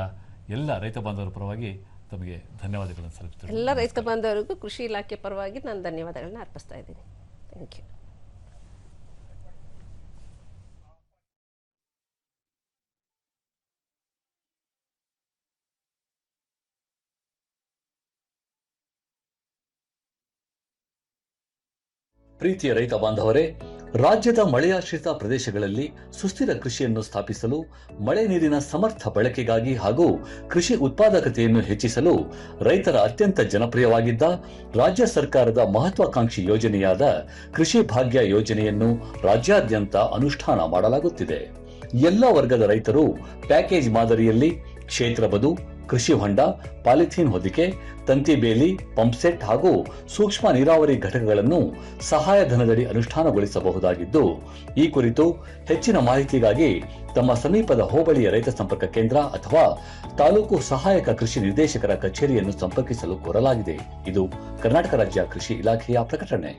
ಎಲ್ಲ ರೈತ ಬಾಂಧವರ ಪರವಾಗಿ ತಮಗೆ ಧನ್ಯವಾದಗಳನ್ನು ಸಲ್ಲಿಸುತ್ತೇನೆ. ಎಲ್ಲ ರೈತ ಬಾಂಧವರಿಗೂ ಕೃಷಿ ಇಲಾಖೆ ಪರವಾಗಿ ನಾನು ಧನ್ಯವಾದಗಳನ್ನ ಅರ್ಪಿಸ್ತಾ ಇದ್ದೀನಿ. Thank you. ಪ್ರೀತಿಯ ರೈತ ಬಾಂಧವರೇ, ರಾಜ್ಯದ ಮಳೆಯಾಶ್ರಿತ ಪ್ರದೇಶಗಳಲ್ಲಿ ಸುಸ್ಥಿರ ಕೃಷಿಯನ್ನು ಸ್ಥಾಪಿಸಲು, ಮಳೆ ನೀರಿನ ಸಮರ್ಥ ಬಳಕೆಗಾಗಿ ಹಾಗೂ ಕೃಷಿ ಉತ್ಪಾದಕತೆಯನ್ನು ಹೆಚ್ಚಿಸಲು ರೈತರ ಅತ್ಯಂತ ಜನಪ್ರಿಯವಾಗಿದ್ದ ರಾಜ್ಯ ಸರ್ಕಾರದ ಮಹತ್ವಾಕಾಂಕ್ಷಿ ಯೋಜನೆಯಾದ ಕೃಷಿ ಭಾಗ್ಯ ಯೋಜನೆಯನ್ನು ರಾಜ್ಯಾದ್ಯಂತ ಅನುಷ್ಠಾನ ಮಾಡಲಾಗುತ್ತಿದೆ. ಎಲ್ಲ ವರ್ಗದ ರೈತರು ಪ್ಯಾಕೇಜ್ ಮಾದರಿಯಲ್ಲಿ ಕ್ಷೇತ್ರ ಬದು, ಕೃಷಿ ಹೊಂಡ, ಪಾಲಿಥೀನ್ ಹೊದಿಕೆ, ತಂತಿ ಬೇಲಿ, ಪಂಪ್ಸೆಟ್ ಹಾಗೂ ಸೂಕ್ಷ್ಮ ನೀರಾವರಿ ಘಟಕಗಳನ್ನು ಸಹಾಯಧನದಡಿ ಅನುಷ್ಠಾನಗೊಳಿಸಬಹುದಾಗಿದ್ದು, ಈ ಕುರಿತು ಹೆಚ್ಚಿನ ಮಾಹಿತಿಗಾಗಿ ತಮ್ಮ ಸಮೀಪದ ಹೋಬಳಿಯ ರೈತ ಸಂಪರ್ಕ ಕೇಂದ್ರ ಅಥವಾ ತಾಲೂಕು ಸಹಾಯಕ ಕೃಷಿ ನಿರ್ದೇಶಕರ ಕಚೇರಿಯನ್ನು ಸಂಪರ್ಕಿಸಲು ಕೋರಲಾಗಿದೆ. ಇದು ಕರ್ನಾಟಕ ರಾಜ್ಯ ಕೃಷಿ ಇಲಾಖೆಯ ಪ್ರಕಟಣೆ.